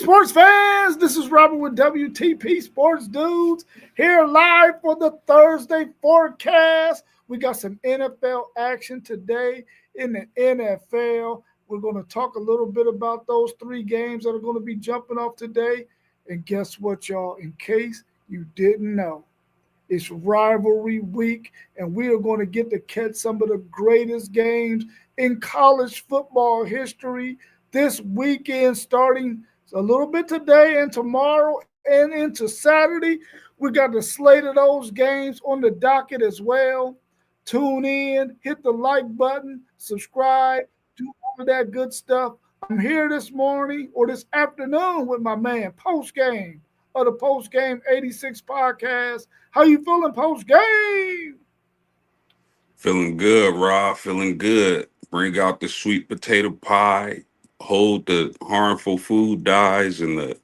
sports fans, this is Robert with WTP Sports Dudes here live for the Thursday forecast. We got some NFL action today in the NFL. We're going to talk a little bit about those three games that are going to be jumping off today. And guess what, y'all? In case you didn't know, it's rivalry week, and we are going to get to catch some of the greatest games in college football history this weekend, starting a little bit today and tomorrow and into Saturday. We got the slate of those games on the docket as well. Tune in, hit the like button, subscribe, do all of that good stuff. I'm here this morning or this afternoon with my man, Post Game of the Post Game 86 podcast. How you feeling post game? Feeling good, Rob. Feeling good. Bring out the sweet potato pie. Hold the harmful food dyes and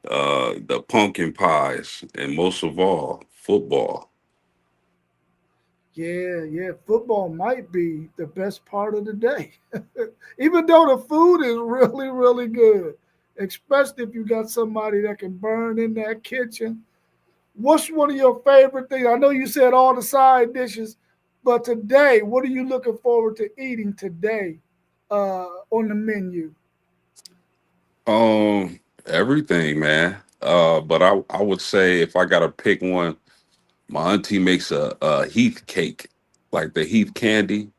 the pumpkin pies, and most of all, football. Yeah. Football might be the best part of the day, even though the food is really, really good, especially if you got somebody that can burn in that kitchen. What's one of your favorite things? I know you said all the side dishes, but today, what are you looking forward to eating today on the menu? Everything, man. But I would say if I gotta pick one, my auntie makes a Heath cake, like the Heath candy.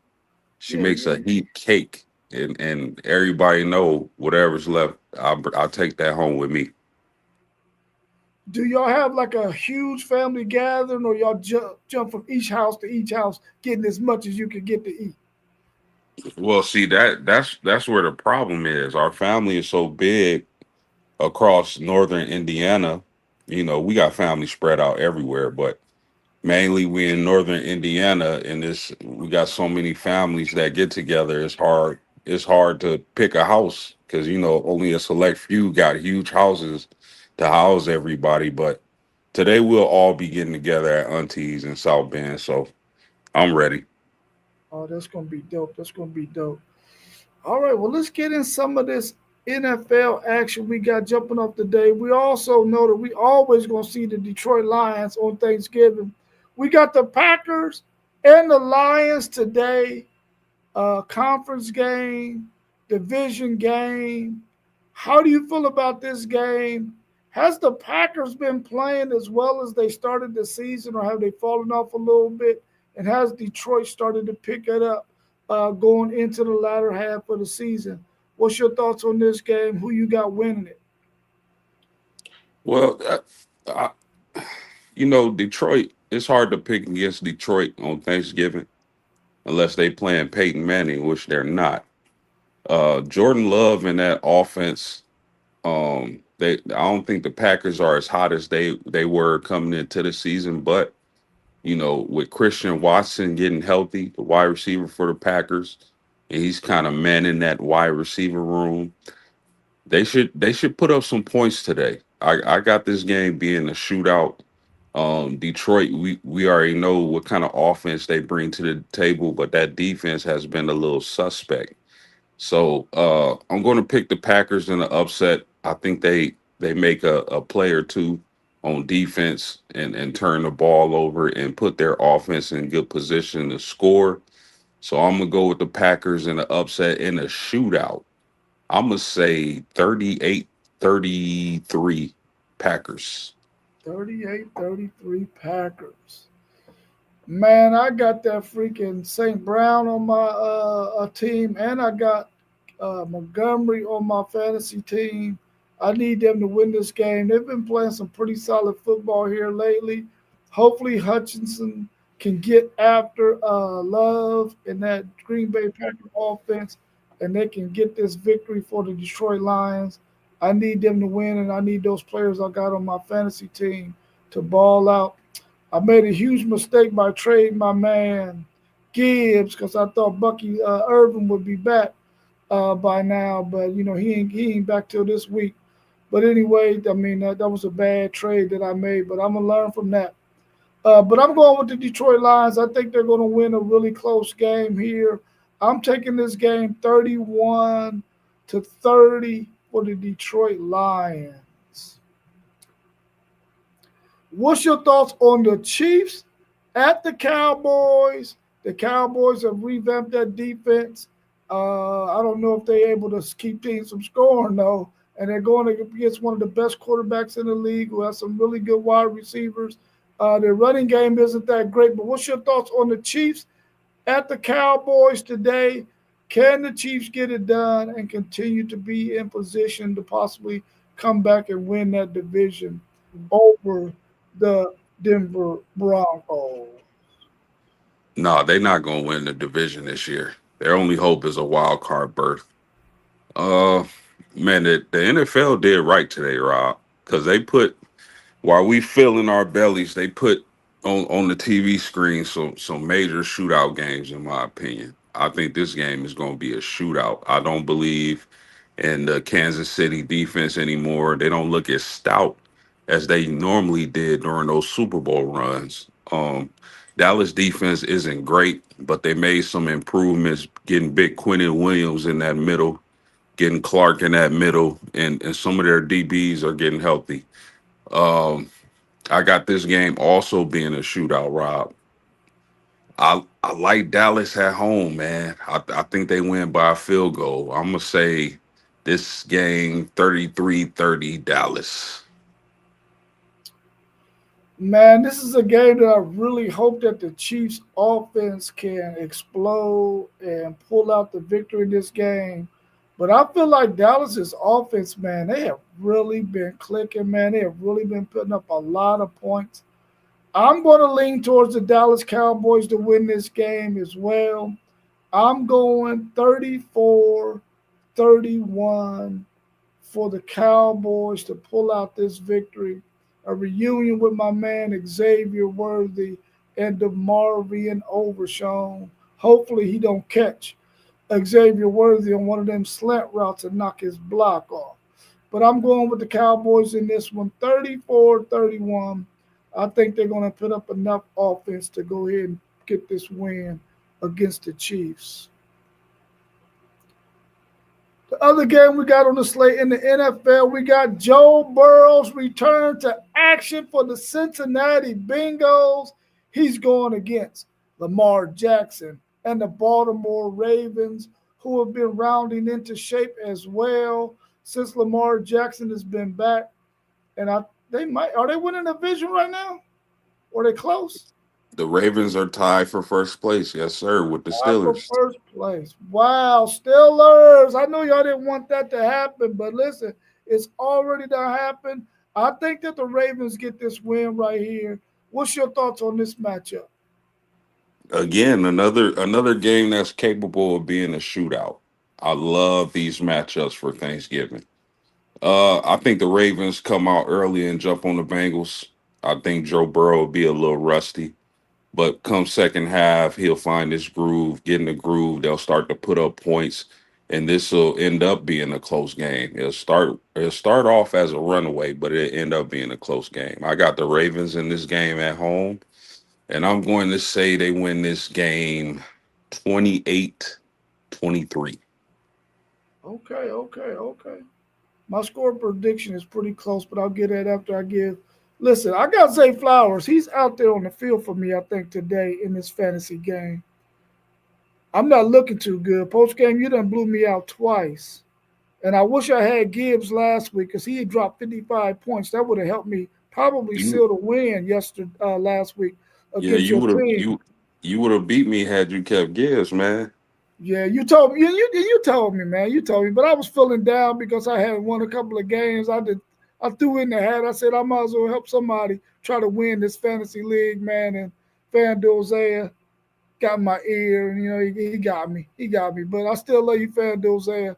She makes Yeah. a Heath cake, and everybody know whatever's left. I'll take that home with me. Do y'all have like a huge family gathering, or y'all jump from each house, getting as much as you can get to eat? Well, see that's where the problem is. Our family is so big across northern Indiana. We got family spread out everywhere, but mainly we in northern Indiana, and this we got so many families that get together. It's hard to pick a house because only a select few got huge houses to house everybody. But today we'll all be getting together at Auntie's in South Bend, so I'm ready. Oh, that's gonna be dope. That's gonna be dope. All right, well, let's get in some of this NFL action we got jumping off today. We also know that we always gonna see the Detroit Lions on Thanksgiving. We got the Packers and the Lions today. Conference game, division game. How do you feel about this game? Has the Packers been playing as well as they started the season, or have they fallen off a little bit? And has Detroit started to pick it up going into the latter half of the season? What's your thoughts on this game? Who you got winning it? Well, Detroit. It's hard to pick against Detroit on Thanksgiving unless they playing Peyton Manning, which they're not. Jordan Love in that offense. I don't think the Packers are as hot as they were coming into the season, but with Christian Watson getting healthy, the wide receiver for the Packers, and he's kind of manning that wide receiver room. They should put up some points today. I got this game being a shootout. Detroit, we already know what kind of offense they bring to the table, but that defense has been a little suspect. So I'm going to pick the Packers in the upset. I think they make a play or two on defense and turn the ball over and put their offense in good position to score. So I'm gonna go with the Packers in the upset in a shootout. I'm gonna say 38-33 Packers. 38-33 Packers. Man, I got that freaking St. Brown on my team, and I got Montgomery on my fantasy team. I need them to win this game. They've been playing some pretty solid football here lately. Hopefully, Hutchinson can get after Love in that Green Bay Packer offense, and they can get this victory for the Detroit Lions. I need them to win, and I need those players I got on my fantasy team to ball out. I made a huge mistake by trading my man Gibbs because I thought Bucky Irvin would be back by now, but he ain't back till this week. But anyway, I mean that was a bad trade that I made, but I'm gonna learn from that. But I'm going with the Detroit Lions. I think they're going to win a really close game here. I'm taking this game 31-30 for the Detroit Lions. What's your thoughts on the Chiefs at the Cowboys? The Cowboys have revamped their defense. I don't know if they're able to keep teams from scoring though, and they're going against one of the best quarterbacks in the league, who has some really good wide receivers. Their running game isn't that great, but what's your thoughts on the Chiefs at the Cowboys today? Can the Chiefs get it done and continue to be in position to possibly come back and win that division over the Denver Broncos? No, they're not going to win the division this year. Their only hope is a wild card berth. Uh, man, the NFL did right today, Rob, because they put while we feel in our bellies, they put on the TV screen some major shootout games. In my opinion, I think this game is going to be a shootout. I don't believe in the Kansas City defense anymore. They don't look as stout as they normally did during those Super Bowl runs. Dallas defense isn't great, but they made some improvements, getting Big Quentin Williams in that middle, getting Clark in that middle, and some of their DBs are getting healthy. Um, I got this game also being a shootout, Rob. I like Dallas at home, man. I think they win by a field goal. I'm going to say this game 33-30 Dallas. Man, this is a game that I really hope that the Chiefs offense can explode and pull out the victory in this game. But I feel like Dallas's offense, man, they have really been clicking, man. They have really been putting up a lot of points. I'm going to lean towards the Dallas Cowboys to win this game as well. I'm going 34-31 for the Cowboys to pull out this victory. A reunion with my man Xavier Worthy and DeMarvian Overshown. Hopefully he don't catch Xavier Worthy on one of them slant routes and knock his block off. But I'm going with the Cowboys in this one, 34-31. I think they're going to put up enough offense to go ahead and get this win against the Chiefs. The other game we got on the slate in the NFL, we got Joe Burrow's return to action for the Cincinnati Bengals. He's going against Lamar Jackson and the Baltimore Ravens, who have been rounding into shape as well since Lamar Jackson has been back. And they might are they winning the division right now? Or they close? The Ravens are tied for first place, yes, sir, with the For Steelers. first place. Wow, Steelers. I know y'all didn't want that to happen, but listen, it's already done happened. I think that the Ravens get this win right here. What's your thoughts on this matchup? Again, another game that's capable of being a shootout. I love these matchups for Thanksgiving. I think the Ravens come out early and jump on the Bengals. I think Joe Burrow will be a little rusty. But come second half, he'll find his groove, get in the groove. They'll start to put up points, and this will end up being a close game. It'll start off as a runaway, but it'll end up being a close game. I got the Ravens in this game at home, and I'm going to say they win this game 28-23. Okay, okay. My score prediction is pretty close, but I'll get that after I give. Listen, I got Zay Flowers. He's out there on the field for me, I think, today in this fantasy game. I'm not looking too good. Post game, you done blew me out twice. And I wish I had Gibbs last week because he had dropped 55 points. That would have helped me probably You, seal the win yesterday last week yeah, against your team. you would have beat me had you kept Gibbs, man. Yeah, you told me. You told me, man. You told me, but I was feeling down because I had won a couple of games. I threw in the hat. I said I might as well help somebody try to win this fantasy league, man. And FanDuel Zaya got my ear, and he got me. He got me. But I still love you, FanDuel Zaya.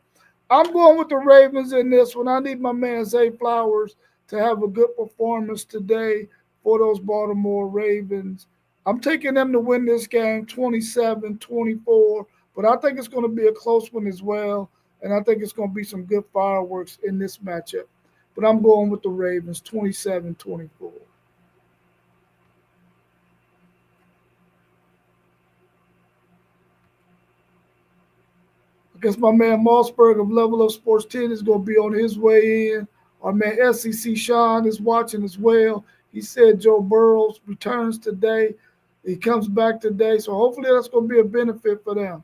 I'm going with the Ravens in this one. I need my man Zay Flowers to have a good performance today for those Baltimore Ravens. I'm taking them to win this game 27-24, but I think it's going to be a close one as well. And I think it's going to be some good fireworks in this matchup. But I'm going with the Ravens 27-24. guess my man Mossberg of Level Up Sports 10 is going to be on his way in. Our man SEC Sean is watching as well. He said Joe Burrows returns today. He comes back today. So hopefully that's going to be a benefit for them.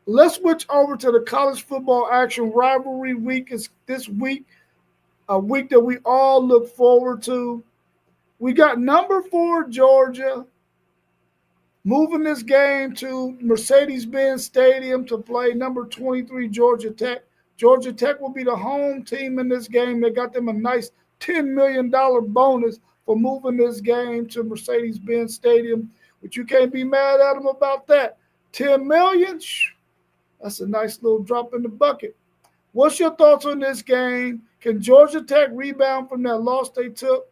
Let's switch over to the college football action. Rivalry week is this week, a week that we all look forward to. We got number 4 Georgia moving this game to Mercedes-Benz Stadium to play number 23 Georgia Tech. Georgia Tech will be the home team in this game. They got them a nice $10 million bonus for moving this game to Mercedes-Benz Stadium, but you can't be mad at them about that. $10 million, that's a nice little drop in the bucket. What's your thoughts on this game? Can Georgia Tech rebound from that loss they took?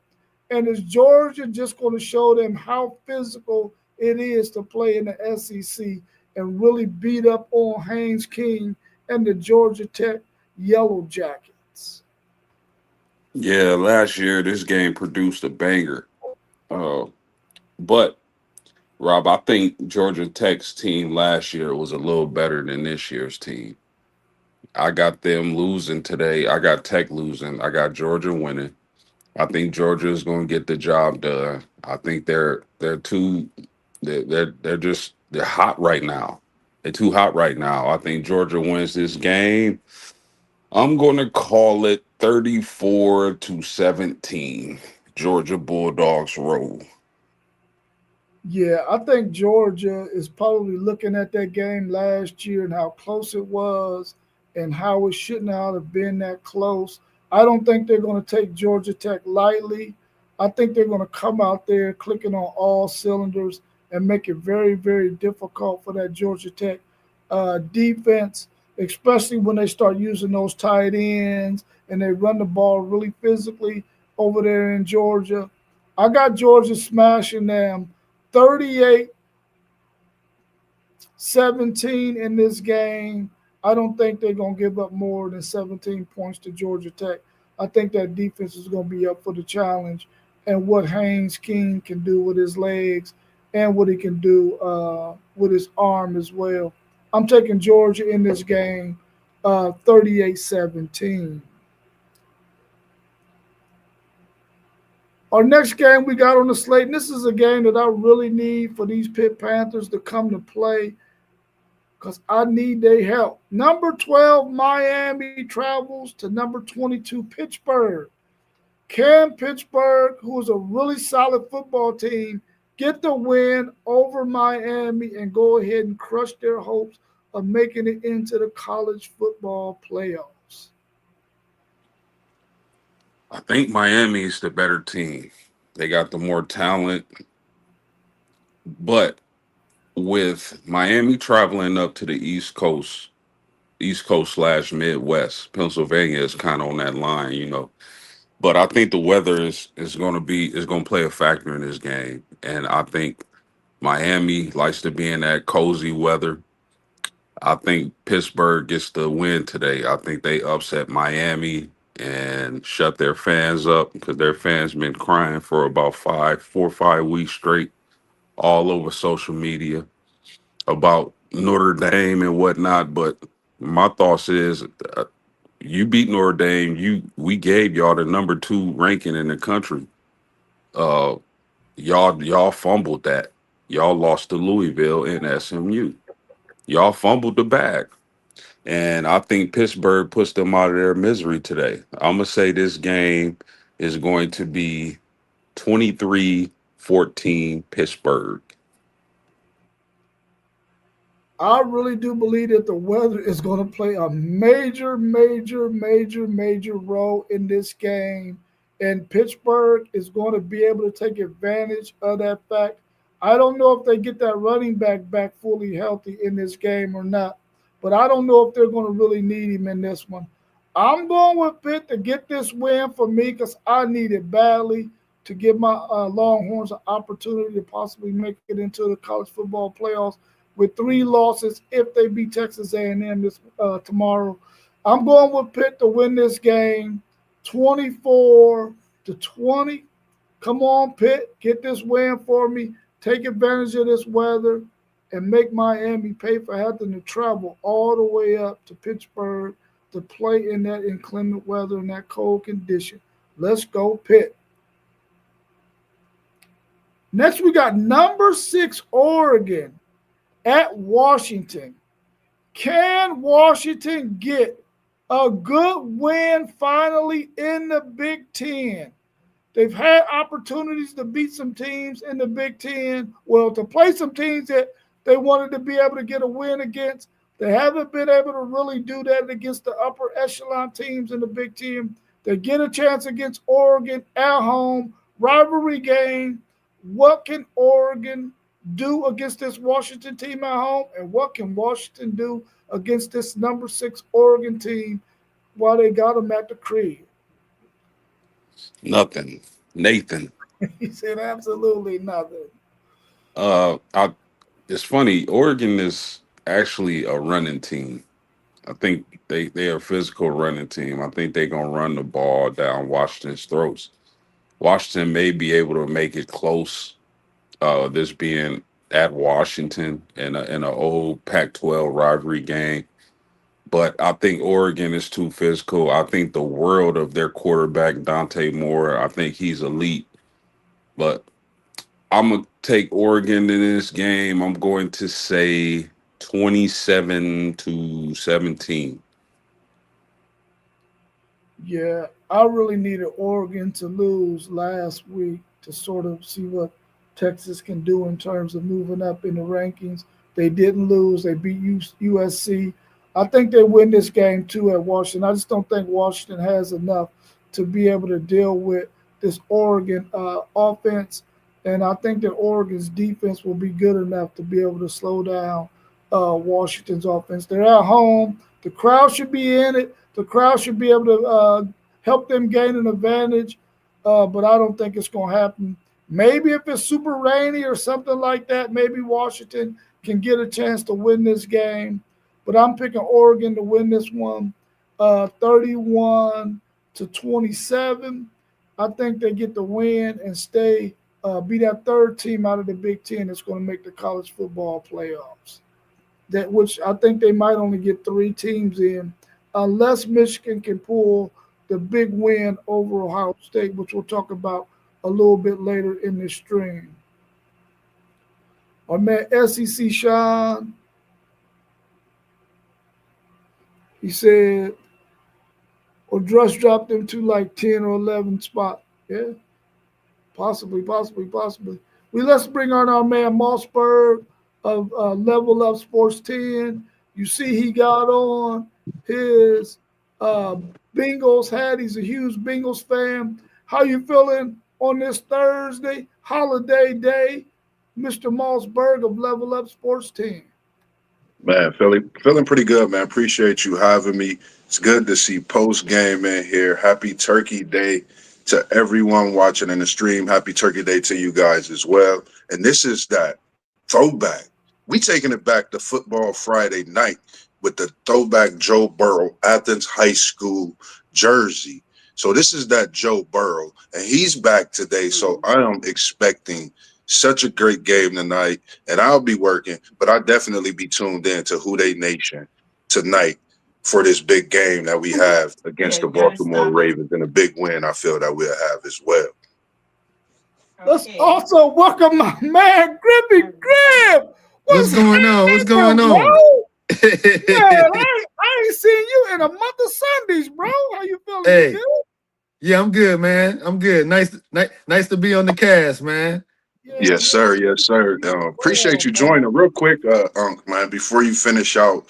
And is Georgia just going to show them how physical it is to play in the SEC and really beat up on Haynes King and the Georgia Tech Yellow Jackets? Yeah, last year this game produced a banger. Uh, but Rob, I think Georgia Tech's team last year was a little better than this year's team. I got them losing today. I got Tech losing. I got Georgia winning. I think Georgia is going to get the job done. I think they're too they're hot right now. They're too hot right now. I think Georgia wins this game. I'm going to call it 34-17. Georgia Bulldogs roll. Yeah, I think Georgia is probably looking at that game last year and how close it was and how it should not have been that close. I don't think they're going to take Georgia Tech lightly. I think they're going to come out there clicking on all cylinders and make it very, very difficult for that Georgia Tech defense, especially when they start using those tight ends and they run the ball really physically over there in Georgia. I got Georgia smashing them 38-17 in this game. I don't think they're going to give up more than 17 points to Georgia Tech. I think that defense is going to be up for the challenge and what Haynes King can do with his legs and what he can do with his arm as well. I'm taking Georgia in this game 38-17. Our next game we got on the slate, and this is a game that I really need for these Pitt Panthers to come to play because I need their help. Number 12, Miami travels to number 22, Pittsburgh. Can Pittsburgh, who is a really solid football team, get the win over Miami and go ahead and crush their hopes of making it into the college football playoffs? I think Miami's the better team. They got the more talent, but with Miami traveling up to the East Coast slash Midwest, Pennsylvania is kind of on that line, you know. But I think the weather is going to play a factor in this game, and I think Miami likes to be in that cozy weather. I think Pittsburgh gets the win today. I think they upset Miami and shut their fans up because their fans been crying for about 4 or 5 weeks straight all over social media about Notre Dame and whatnot. But my thoughts is, you beat Notre Dame. We gave y'all the number 2 ranking in the country. Uh, y'all fumbled that. Y'all lost to Louisville and SMU. Y'all fumbled the bag. And I think Pittsburgh puts them out of their misery today. I'm going to say this game is going to be 23-14 Pittsburgh. I really do believe that the weather is going to play a major, major, major, major role in this game. And Pittsburgh is going to be able to take advantage of that fact. I don't know if they get that running back fully healthy in this game or not, but I don't know if they're going to really need him in this one. I'm going with Pitt to get this win for me because I need it badly to give my Longhorns an opportunity to possibly make it into the college football playoffs with 3 losses if they beat Texas A&M this tomorrow. I'm going with Pitt to win this game 24-20. Come on, Pitt, get this win for me. Take advantage of this weather and make Miami pay for having to travel all the way up to Pittsburgh to play in that inclement weather and that cold condition. Let's go, Pitt. Next, we got number 6 Oregon at Washington. Can Washington get a good win finally in the Big Ten? They've had opportunities to beat some teams in the Big Ten, well, to play some teams that they wanted to be able to get a win against. They haven't been able to really do that against the upper echelon teams in the Big Ten. They get a chance against Oregon at home, rivalry game. What can Oregon do against this Washington team at home? And what can Washington do against this number 6 Oregon team while they got them at the crib? Nothing. Nathan. He said absolutely nothing. I It's funny. Oregon is actually a running team. I think they're a physical running team. I think they're gonna run the ball down Washington's throats. Washington may be able to make it close. This being at Washington in a old Pac-12 rivalry game, but I think Oregon is too physical. I think the world of their quarterback Dante Moore. I think he's elite, but I'm gonna take Oregon in this game. I'm going to say 27-17. Yeah, I really needed Oregon to lose last week to sort of see what Texas can do in terms of moving up in the rankings. They didn't lose. They beat USC. I think they win this game too at Washington. I just don't think Washington has enough to be able to deal with this Oregon offense. And I think that Oregon's defense will be good enough to be able to slow down Washington's offense. They're at home. The crowd should be in it. The crowd should be able to help them gain an advantage, but I don't think it's going to happen. Maybe if it's super rainy or something like that, maybe Washington can get a chance to win this game. But I'm picking Oregon to win this one 31-27. I think they get the win and be that third team out of the Big Ten that's going to make the college football playoffs. Which I think they might only get 3 teams in, unless Michigan can pull the big win over Ohio State, which we'll talk about a little bit later in this stream. Our man SEC Sean, he said, or just dropped them to like 10 or 11 spot. Yeah, possibly. Let's bring on our man Mossberg of Level Up Sports 10. You see he got on his Bengals hat. He's a huge Bengals fan. How you feeling on this Thursday, holiday day, Mr. Mossberg of Level Up Sports 10? Man, feeling pretty good, man. Appreciate you having me. It's good to see post game in here. Happy Turkey Day to everyone watching in the stream. Happy Turkey Day to you guys as well. And this is that throwback. We taking it back to Football Friday night with the throwback Joe Burrow, Athens High School jersey. So this is that Joe Burrow, and he's back today. So I am expecting such a great game tonight, and I'll be working, but I'll definitely be tuned in to Who They Nation tonight for this big game that we have against the Baltimore Ravens, and a big win I feel that we'll have as well. Let's also welcome my man Grippy Grip. What's going on? What's going on? Man, I ain't seen you in a month of Sundays, bro. How you feeling? Hey. You good? Yeah, I'm good, man. I'm good. Nice to be on the cast, man. Yeah, Yes, sir. Yes, sir. Appreciate you joining. Real quick, man, before you finish out,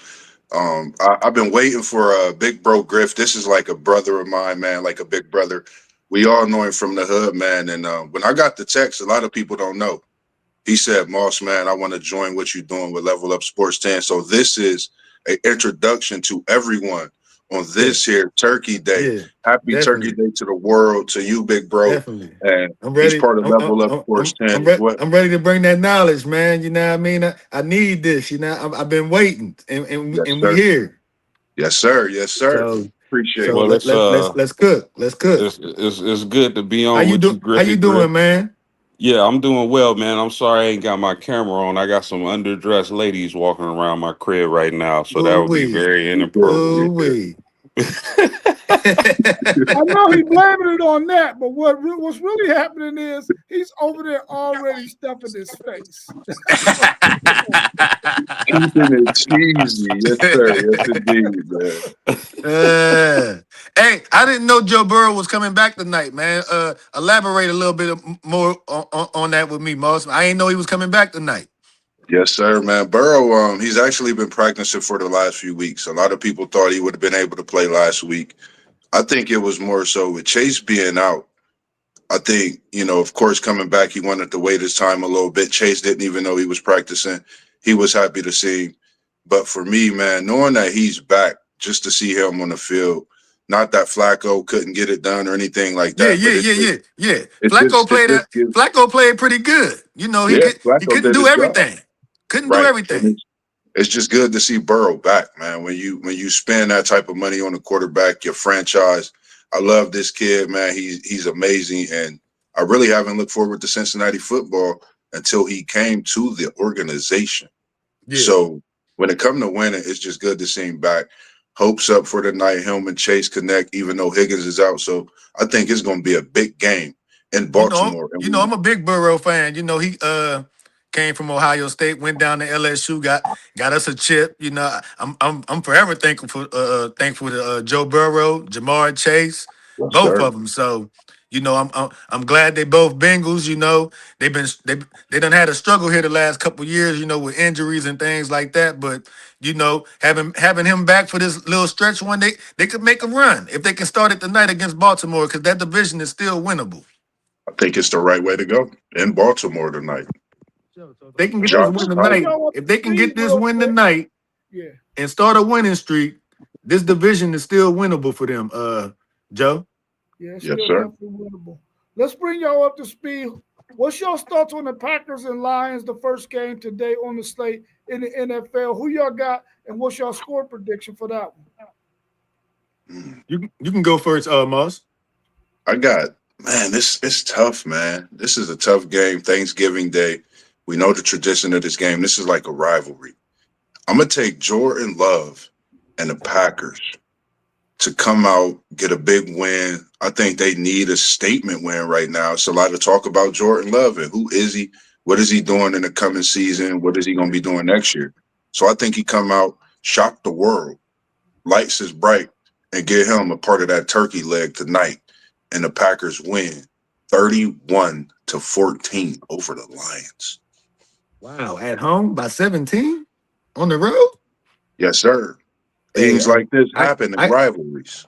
I've been waiting for Big Bro Griff. This is like a brother of mine, man, like a big brother. We all know him from the hood, man. And when I got the text, a lot of people don't know. He said, Moss, man, I want to join what you're doing with Level Up Sports 10. So this is an introduction to everyone on this here Turkey Day. Yeah, Happy definitely. Turkey Day to the world, to you, big bro. Definitely. And I'm ready. he's part of Level Up Sports 10. I'm ready to bring that knowledge, man. You know what I mean? I need this. You know, I've been waiting, and Yes, we here. Yes, sir. Yes, sir. So, Appreciate Well, it. let's cook. Let's cook. It's good to be on How you with do? you, How you Griffey doing, Griff. man? Yeah, I'm doing well, man. I'm sorry I ain't got my camera on. I got some underdressed ladies walking around my crib right now, so that Ooh would be wee. very Ooh inappropriate. wee. I know he blaming it on that, but what's really happening is he's over there already stuffing his face. That's what's going on. Keeping it cheesy. Yes, sir. Yes, indeed, man. Uh, hey, I didn't know Joe Burrow was coming back tonight, man. Elaborate a little bit more on that with me, Moss. I didn't know he was coming back tonight. Yes, sir, man. Burrow, he's actually been practicing for the last few weeks. A lot of people thought he would have been able to play last week. I think it was more so with Chase being out. I think, of course, coming back, he wanted to wait his time a little bit. Chase didn't even know he was practicing. He was happy to see him. But for me, man, knowing that he's back, just to see him on the field, not that Flacco couldn't get it done or anything like Yeah, that, yeah, but yeah, yeah, yeah. it just gives, Flacco played pretty good. yeah, He Flacco couldn't did do his job. everything. Couldn't do Right. everything. It's just good to see Burrow back, man. When you spend that type of money on a quarterback, your franchise. I love this kid, man. He's amazing, and I really haven't looked forward to Cincinnati football until he came to the organization. Yeah. So when it comes to winning, it's just good to see him back. Hopes up for tonight. Him and Chase connect, even though Higgins is out. So I think it's going to be a big game in Baltimore. And I'm a big Burrow fan. He came from Ohio State, went down to LSU, got us a chip. I'm forever thankful to Joe Burrow, Jamar Chase, yes, both sir. of them. So, I'm glad they both Bengals. They done had a struggle here the last couple years. With injuries and things like that. But having him back for this little stretch one, they could make a run if they can start it tonight against Baltimore because that division is still winnable. I think it's the right way to go in Baltimore tonight. So if they can get this Josh win Let's bring Tyler. tonight, y'all up if to they can speed get this real win quick. tonight Yeah. and start a winning streak, this division is still winnable for them, Joe. Yeah, it's Yes, still sir. definitely winnable. Let's bring y'all up to speed. What's your thoughts on the Packers and Lions, the first game today on the slate in the NFL? Who y'all got, and what's your score prediction for that one? Mm. You can go first, Moss. I got man. This it's tough, man. This is a tough game. Thanksgiving Day. We know the tradition of this game. This is like a rivalry. I'm gonna take Jordan Love and the Packers to come out, get a big win. I think they need a statement win right now. It's a lot of talk about Jordan Love and who is he? What is he doing in the coming season? What is he going to be doing next year? So I think he come out, shock the world, lights is bright, and get him a part of that turkey leg tonight. And the Packers win 31-14 over the Lions. Wow, at home by 17 on the road. Yes, sir. Hey, Things like this I happen in I rivalries.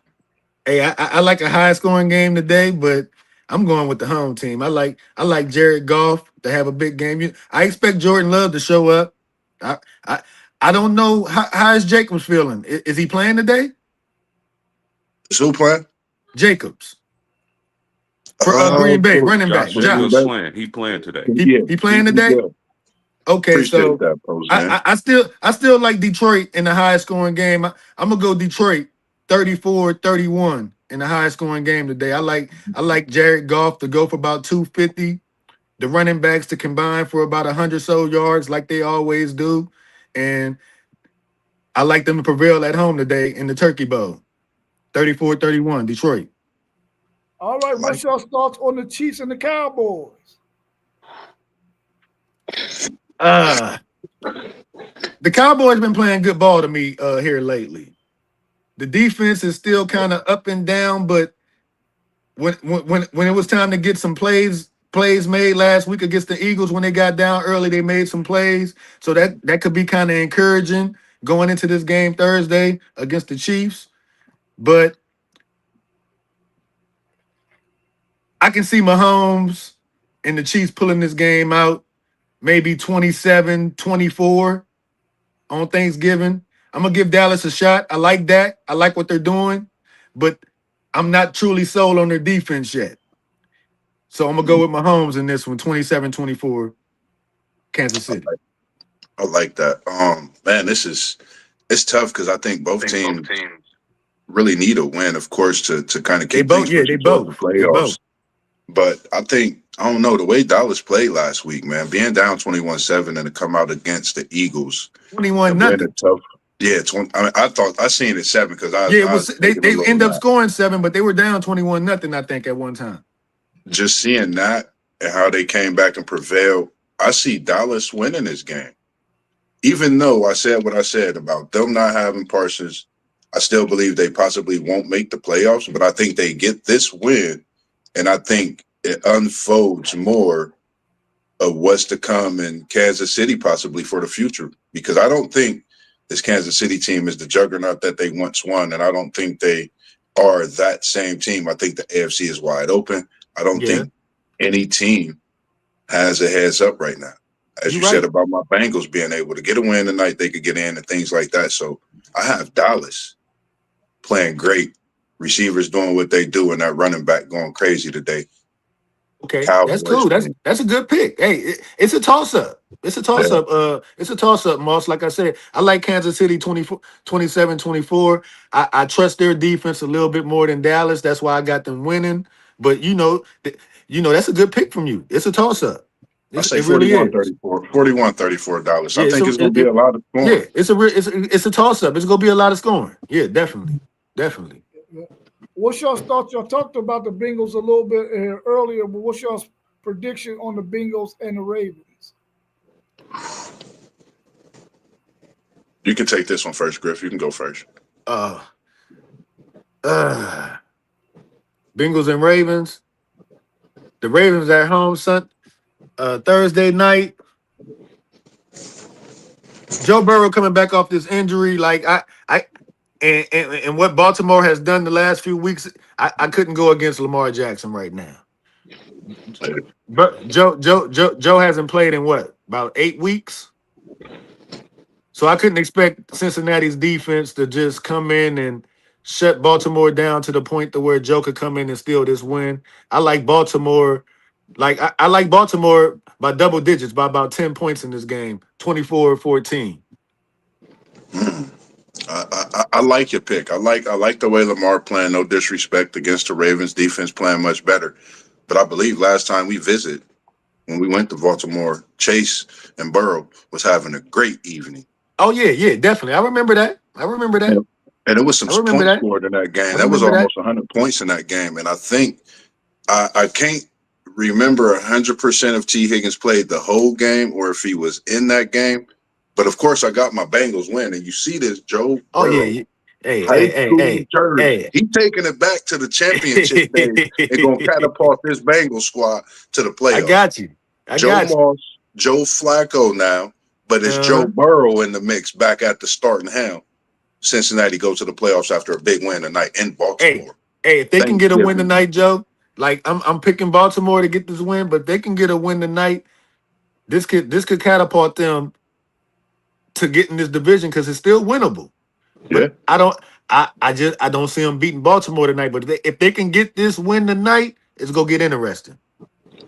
I like a high scoring game today, but I'm going with the home team. I like Jared Goff to have a big game. I expect Jordan Love to show up. I I, I don't know how is Jacobs feeling. Is he playing today? Is who playing? Jacobs for Green Bay, For running back Josh Green Jacobs Bay. Josh. playing. He playing today. Yeah, He playing he today? good. Okay, Appreciate so that, post I, man. I I still I still like Detroit in the highest scoring game. I'm gonna go Detroit 34-31 in the highest scoring game today. I like Jared Goff to go for about 250. The running backs to combine for about 100 so yards like they always do. And I like them to prevail at home today in the Turkey Bowl. 34-31, Detroit. All right, I like what's your thoughts on the Chiefs and the Cowboys? Uh the Cowboys been playing good ball to me here lately. The defense is still kind of up and down, but when it was time to get some plays made last week against the Eagles when they got down early, they made some plays. So that could be kind of encouraging going into this game Thursday against the Chiefs. But I can see Mahomes and the Chiefs pulling this game out maybe 27-24 on Thanksgiving. I'm gonna give Dallas a shot. I like that. I like what they're doing, but I'm not truly sold on their defense yet. So I'm gonna go with Mahomes in this one, 27-24, Kansas City. I like that. Man, it's tough because I think both teams really need a win, of course, to kind of They keep both, things yeah, they pushing towards the both. They both. playoffs. But I think I don't know the way Dallas played last week, man. Being down 21-7 and to come out against the Eagles 21 and win nothing. a tough. Yeah, 20, I thought I seen it 7 because Yeah, it I was was they taking a they little end up nap. scoring 7, but they were down 21 nothing, I think, at one time. Just seeing that and how they came back and prevailed, I see Dallas winning this game. Even though I said what I said about them not having Parsons, I still believe they possibly won't make the playoffs, but I think they get this win, and I think it unfolds more of what's to come in Kansas City possibly for the future. Because I don't think this Kansas City team is the juggernaut that they once won, and I don't think they are that same team. I think the AFC is wide open. I don't Yeah, think any team has a heads up right now. As you're you said right. about my Bengals being able to get a win tonight, they could get in and things like that. So I have Dallas playing great, receivers doing what they do, and that running back going crazy today. Okay, that's Cowboys cool. win. That's a good pick. Hey, it's a toss up. It's a toss Yeah. up. It's a toss up, Moss. Like I said, I like Kansas City 24, 27-24. I trust their defense a little bit more than Dallas. That's why I got them winning. But that's a good pick from you. It's a toss up. I say It really is. 41-34. 41-34 Dallas. I Yeah, think it's going to be a lot of yeah, scoring. it's a toss up. It's gonna be a lot of scoring. Yeah, definitely, definitely. What's your thoughts? Y'all talked about the Bengals a little bit earlier, but what's your prediction on the Bengals and the Ravens? You can take this one first, Griff. You can go first. Uh, uh, Bengals and Ravens. The Ravens at home, Thursday night. Joe Burrow coming back off this injury, like and what Baltimore has done the last few weeks, I couldn't go against Lamar Jackson right now. But Joe hasn't played in what, about 8 weeks, so I couldn't expect Cincinnati's defense to just come in and shut Baltimore down to the point to where Joe could come in and steal this win. I like Baltimore. Like I like Baltimore by double digits, by about 10 points in this game, 24-14. I like your pick. I like the way Lamar playing. No disrespect against the Ravens defense playing much better, but I believe last time we visited when we went to Baltimore, Chase and Burrow was having a great evening. Oh yeah, definitely. I remember that. And, and it was some I remember points that. scored in that I game. That was remember that. almost 100 points in that game. And I think I can't remember 100% if T. Higgins played the whole game or if he was in that game. But of course, I got my Bengals win. And you see this Joe Oh yeah. Burrow Hey, high hey, school hey, jersey. hey, He taking it back to the championship days and going to hey. catapult this Bengals squad to the I playoffs. got you. I Joe got you. Moss, Joe Flacco now, but it's Joe Uh-huh. Burrow in the mix back at the starting helm. Cincinnati go to the playoffs after a big win tonight in Hey, Baltimore. hey, if they can get a win Thanksgiving. tonight, Joe, like I'm picking Baltimore to get this win, but if they can get a win tonight, this could catapult them to get in this division because it's still winnable. Yeah, But I don't see them beating Baltimore tonight. But if they can get this win tonight, it's gonna get interesting.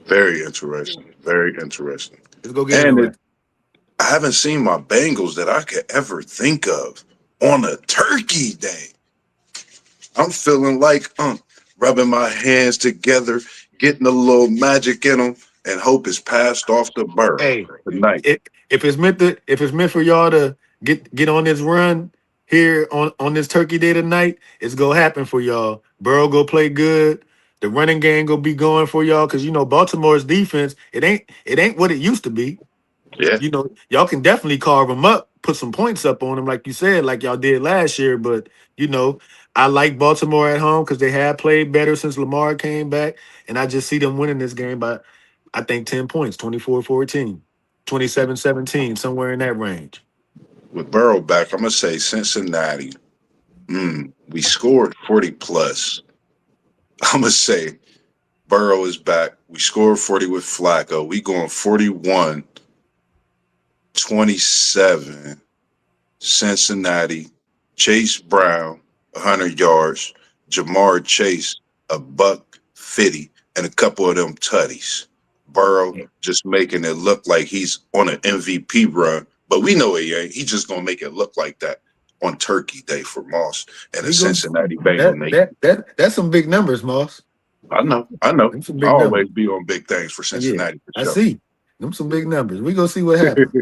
very interesting. Very interesting. It's gonna get And interesting. I haven't seen my Bengals that I could ever think of on a turkey day. I'm feeling like rubbing my hands together, getting a little magic in them, and hope is passed off to Burrow Hey, tonight. if it's meant for y'all to get on this run here on this Turkey Day tonight, it's gonna happen for y'all. Burrow go play good. The running game gonna be going for y'all because Baltimore's defense it ain't what it used to be. Yeah, Y'all can definitely carve them up, put some points up on them, like you said, like y'all did last year. But you know, I like Baltimore at home because they have played better since Lamar came back, and I just see them winning this game by, I think, 10 points, 24-14, 27-17, somewhere in that range. with Burrow back, I'm gonna say Cincinnati. We scored 40 plus. I'm gonna say Burrow is back. We scored 40 with Flacco. We going 41-27. Cincinnati. Chase Brown, 100 yards. Jamar Chase, a buck 50, and a couple of them tutties. Burrow just making it look like he's on an MVP run, but we know he ain't. He just gonna make it look like that on Turkey Day for Moss and a He goes Cincinnati Bengal that Nation. that that that's some big numbers, Moss. I know. I know. Them some I big numbers. always be on big things for Yeah, Cincinnati for I sure. see. Them some big numbers. We gonna see what happens.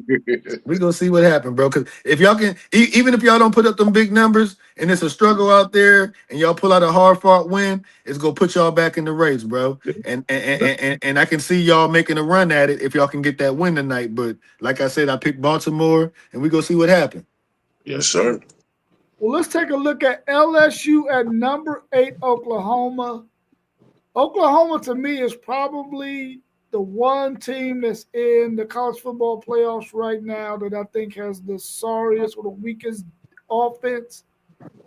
We gonna see what happens, bro. Because if y'all can, even if y'all don't put up them big numbers, and it's a struggle out there, and y'all pull out a hard fought win, it's gonna put y'all back in the race, bro. And I can see y'all making a run at it if y'all can get that win tonight. But like I said, I picked Baltimore, and we gonna see what happens. Yes, sir. Well, let's take a look at LSU at number 8, Oklahoma. Oklahoma, to me, is probably the one team that's in the college football playoffs right now that I think has the sorriest or the weakest offense.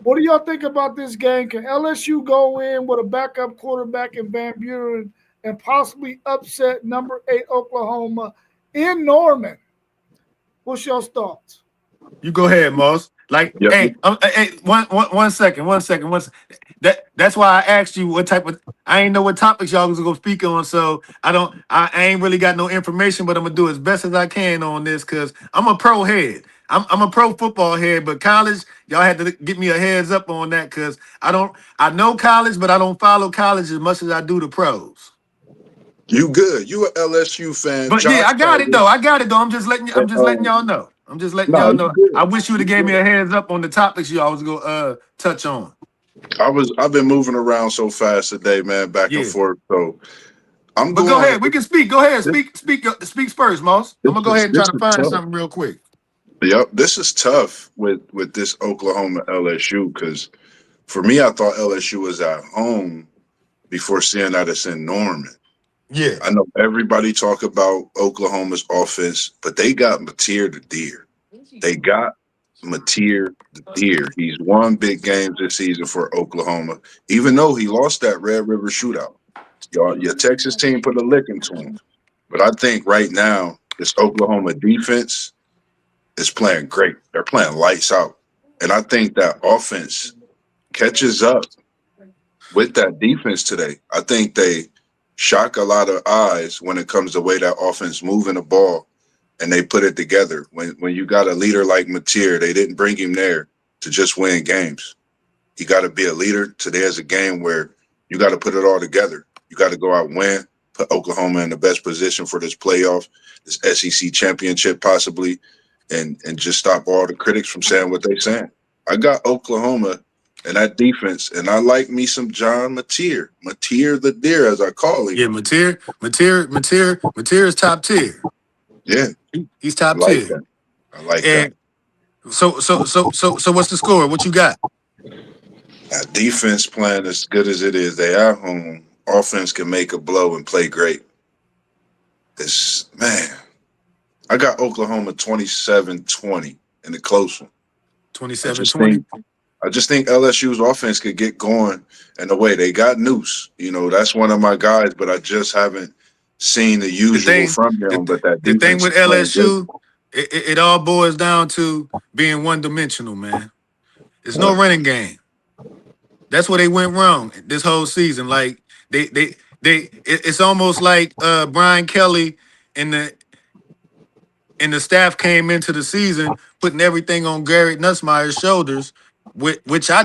What do y'all think about this game? Can LSU go in with a backup quarterback in Van Buren and possibly upset number 8 Oklahoma in Norman? What's your thoughts? You go ahead, Moss. Like, Yep. hey, hey, one second. That's why I asked you what type of. I ain't know what topics y'all was gonna speak on, so I don't. I ain't really got no information, but I'm gonna do as best as I can on this because I'm a pro head. I'm a pro football head, but college, y'all had to give me a heads up on that because I don't. I know college, but I don't follow college as much as I do the pros. You good. You a LSU fan. But yeah, Josh I got it Heupel. though. I got it though. I'm just letting. I'm just letting Um, y'all know. I'm just letting no, y'all you know. I good. wish you would You have gave me good. a heads up on the topics y'all was gonna touch on. I've been moving around so fast today, man, back and Yeah, forth. So I'm but go going. ahead. We can speak. Go ahead. This, Speak first, Moss. I'm gonna go ahead and try this to is find tough. something real quick. Yep, this is tough with this Oklahoma LSU because for me, I thought LSU was at home before seeing that it's in Norman. Yeah, I know everybody talk about Oklahoma's offense, but they got Mateer the Deer. They got Mateer the Deer. He's won big games this season for Oklahoma, even though he lost that Red River shootout. Your Texas team put a lick into him. But I think right now, this Oklahoma defense is playing great. They're playing lights out. And I think that offense catches up with that defense today. I think they shock a lot of eyes when it comes to the way that offense moving the ball and they put it together. When you got a leader like Mateer, they didn't bring him there to just win games. You got to be a leader. Today is a game where you got to put it all together. You got to go out and win, put Oklahoma in the best position for this playoff, this SEC championship possibly, and just stop all the critics from saying what they're saying. I got Oklahoma and that defense, and I like me some John Mateer the Deer, as I call him. yeah. Mateer is top tier. Yeah, He's I top like tier. that. I like that. And so, what's the score? What you got? That defense playing as good as it is, they at home. Offense can make a blow and play great. It's man. I got Oklahoma 27-20 in the close one. I just 27-20. think I just think LSU's offense could get going in a way. They got Noose. That's one of my guys, but I just haven't seen the The usual thing, from the, them. But that the thing defense with is playing great. LSU, it all boils down to being one dimensional, man. It's no Yeah. running game. That's where they went wrong this whole season. Like it's almost like Brian Kelly and the staff came into the season putting everything on Garrett Nussmeier's shoulders, which I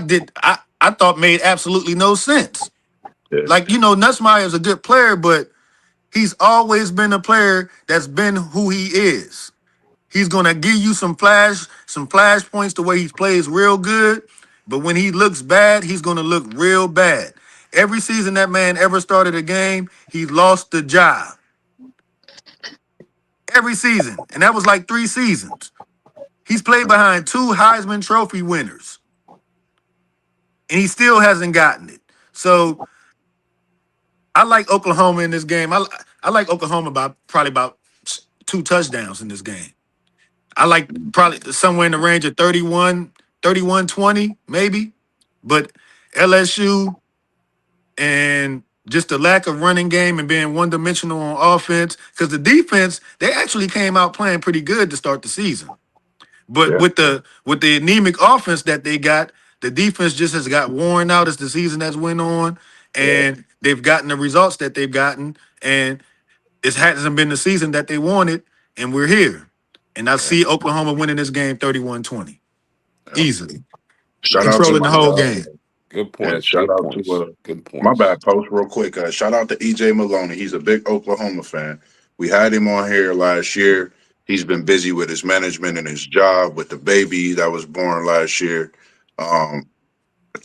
thought made absolutely no sense. Yeah. Like, Nussmeier's a good player, but he's always been a player that's been who he is. He's gonna give you some flash points the way he plays real good, but when he looks bad, he's gonna look real bad. Every season that man ever started a game, he lost the job. Every season, and that was like 3 seasons. He's played behind 2 Heisman Trophy winners, and he still hasn't gotten it. So I like Oklahoma in this game. I like Oklahoma by probably about 2 touchdowns in this game. I like probably somewhere in the range of 31-20, maybe. But LSU and just the lack of running game and being one dimensional on offense, because the defense, they actually came out playing pretty good to start the season. But Yeah. with the anemic offense that they got, the defense just has got worn out as the season has went on, Yeah. and they've gotten the results that they've gotten, and it hasn't been the season that they wanted, and we're here. And I Yeah. see Oklahoma winning this game 31-20. Yeah. Easily. Shout out to Controlling my the whole guy. game. Good And points. shout Good out to points. Good my points. bad post real quick. Shout out to EJ Maloney. He's a big Oklahoma fan. We had him on here last year. He's been busy with his management and his job with the baby that was born last year. I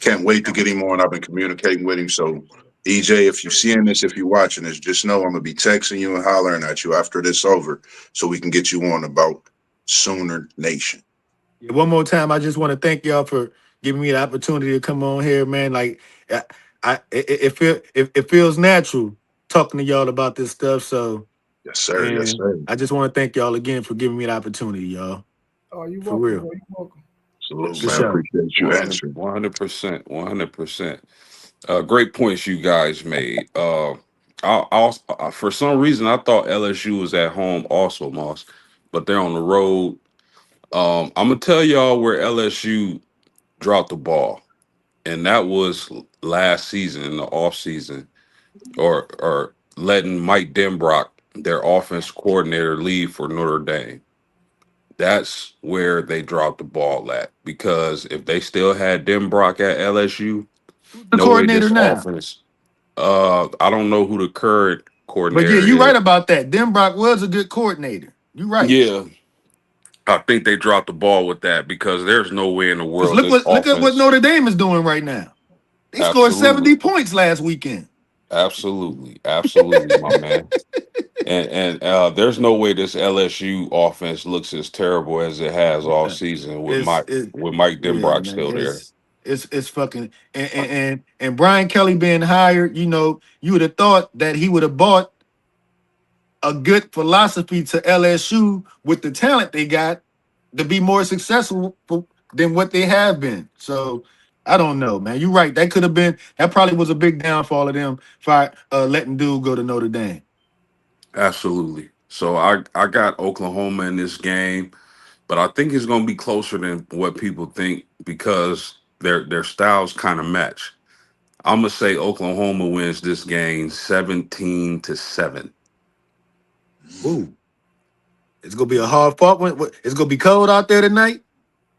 can't wait to get him on. I've been communicating with him. So, EJ, if you're seeing this, if you're watching this, just know I'm gonna be texting you and hollering at you after this over, so we can get you on about Sooner Nation. Yeah, one more time, I just want to thank y'all for giving me the opportunity to come on here, man. Like, it feels natural talking to y'all about this stuff. So, Yes, sir. Yes, and sir. I just want to thank y'all again for giving me the opportunity, y'all. Oh, you're For welcome, real, bro. You're welcome. Salute, for Yes, man. sir. sure. Appreciate you answering. 100%. 100%. Great points you guys made. For some reason, I thought LSU was at home also, Moss, but they're on the road. I'm gonna tell y'all where LSU dropped the ball, and that was last season in the off season, or letting Mike Denbrock, their offense coordinator, leave for Notre Dame. That's where they dropped the ball at, because if they still had Denbrock at LSU, Who's the no way coordinator this now? offense. I don't know who the current But yeah, coordinator you're is. right about that. Denbrock was a good coordinator. You're right. Yeah, I think they dropped the ball with that, because there's no way in the Because world this look at what offense. Notre Dame is doing right now. They scored Absolutely, 70 points last weekend. absolutely, my man. And there's no way this LSU offense looks as terrible as it has all season with It's Mike it with Mike yeah, Denbrock man. still there. It's fucking and Brian Kelly being hired, you would have thought that he would have bought a good philosophy to LSU with the talent they got to be more successful than what they have been. So I don't know, man. You're right. That probably was a big downfall of them for letting dude go to Notre Dame. Absolutely. So I got Oklahoma in this game, but I think it's going to be closer than what people think, because their styles kind of match. I'm gonna say Oklahoma wins this game 17-7. Ooh, it's gonna be a hard fought one. It's gonna be cold out there tonight.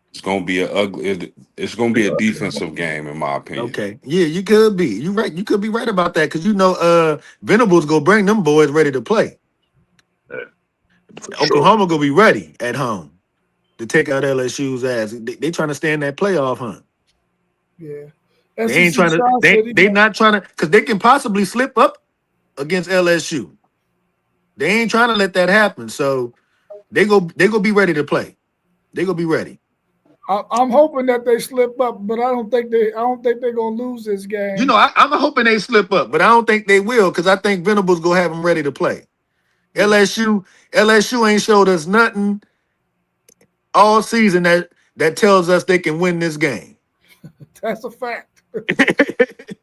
It's gonna be a ugly. It's gonna be a defensive game, in my opinion. Okay. Yeah, you could be. You right. You could be right about that because Venables gonna bring them boys ready to play. Yeah, for sure. Oklahoma gonna be ready at home to take out LSU's ass. They trying to stay in that playoff hunt. Yeah. They ain't SEC trying to. Sean said he They got not trying to because they can possibly slip up against LSU. They ain't trying to let that happen. So they go be ready to play. They gonna be ready. I'm hoping that they slip up, but I don't think they're gonna lose this game. I'm hoping they slip up, but I don't think they will because I think Venables gonna have them ready to play. Yeah, LSU ain't showed us nothing all season that tells us they can win this game. that's a fact.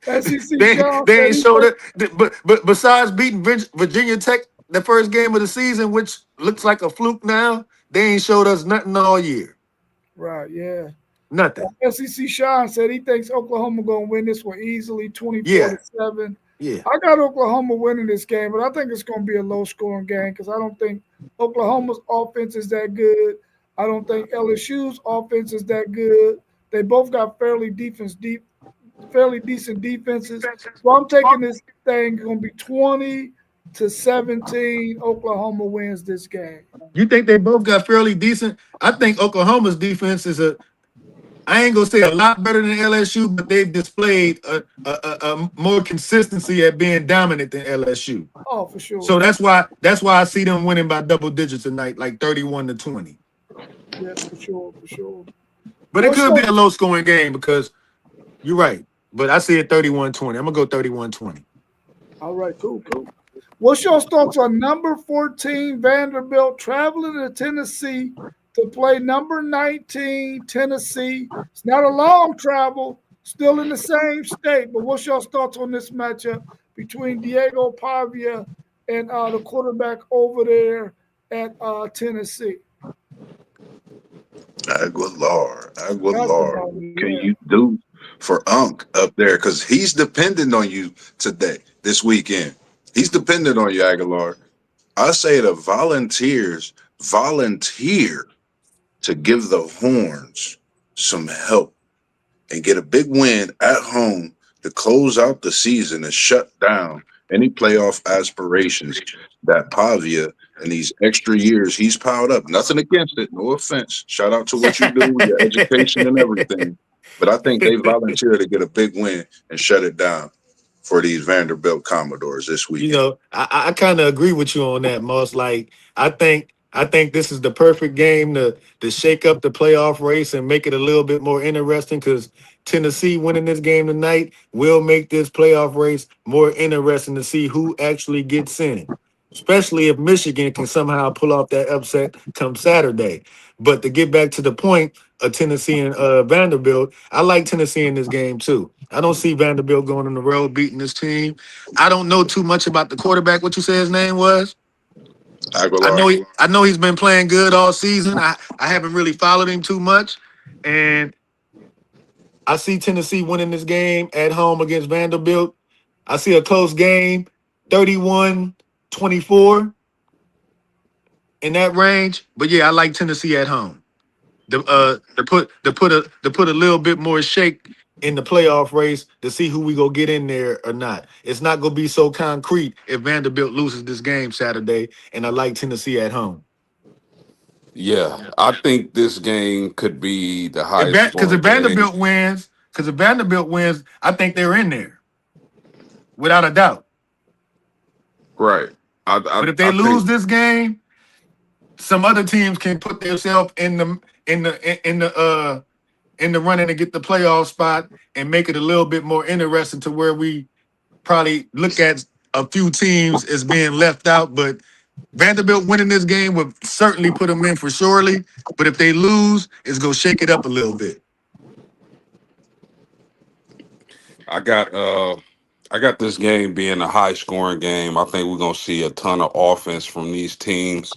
SEC they Sean they said ain't he showed think it. But besides beating Virginia Tech the first game of the season, which looks like a fluke now, they ain't showed us nothing all year. right, yeah. Nothing. SEC Sean said he thinks Oklahoma gonna win this one easily, 24 Yeah, to 7. yeah. I got Oklahoma winning this game, but I think it's gonna be a low scoring game because I don't think Oklahoma's offense is that good. I don't think LSU's offense is that good. They both got fairly decent defenses. So I'm taking this thing gonna be 20 to 17. Oklahoma wins this game. You think they both got fairly decent? I think Oklahoma's defense is I ain't gonna say a lot better than LSU, but they've displayed a more consistency at being dominant than LSU. Oh, for So sure. that's why I see them winning by double digits tonight, like 31-20. Yeah, for sure, for sure. But it What's could be your a low scoring game because you're right. But I see it 31-20. I'm gonna go 31-20. all right, cool, cool. What's your thoughts on number 14 Vanderbilt traveling to Tennessee to play number 19 Tennessee? It's not a long travel, still in the same state. But what's your thoughts on this matchup between Diego Pavia and the quarterback over there at Tennessee? Aguilar, Aguilar. Aguilar, What can yeah. you do for Unc up there? Because he's dependent on you today, this weekend. He's dependent on you, Aguilar. I say the Volunteers volunteer to give the Horns some help and get a big win at home to close out the season and shut down any playoff aspirations that Pavia in these extra years he's piled up. Nothing against it, no offense. Shout out to what you do, your education and everything. But I think they volunteered to get a big win and shut it down for these Vanderbilt Commodores this You weekend. know, I kind of agree with you on that, Moss. Like, I think this is the perfect game to shake up the playoff race and make it a little bit more interesting because Tennessee winning this game tonight will make this playoff race more interesting to see who actually gets in. Especially if Michigan can somehow pull off that upset come Saturday. But to get back to the point of Tennessee and Vanderbilt, I like Tennessee in this game too. I don't see Vanderbilt going on the road beating this team. I don't know too much about the quarterback. What you say his name was? Aguilar. I know he's been playing good all season. I haven't really followed him too much. And I see Tennessee winning this game at home against Vanderbilt. I see a close game, 31-24 in that range. But yeah, I like Tennessee at home. To put a little bit more shake in the playoff race to see who we go get in there or not. It's not gonna be so concrete if Vanderbilt loses this game Saturday, and I like Tennessee at home. Yeah, I think this game could be the highest Because scoring game. if Vanderbilt wins, I think they're in there without a doubt. Right. But if they I lose think this game, some other teams can put themselves in the running to get the playoff spot and make it a little bit more interesting to where we probably look at a few teams as being left out. But Vanderbilt winning this game would certainly put them in for surely. But if they lose, it's gonna shake it up a little bit. I got I got this game being a high scoring game. I think we're gonna see a ton of offense from these teams.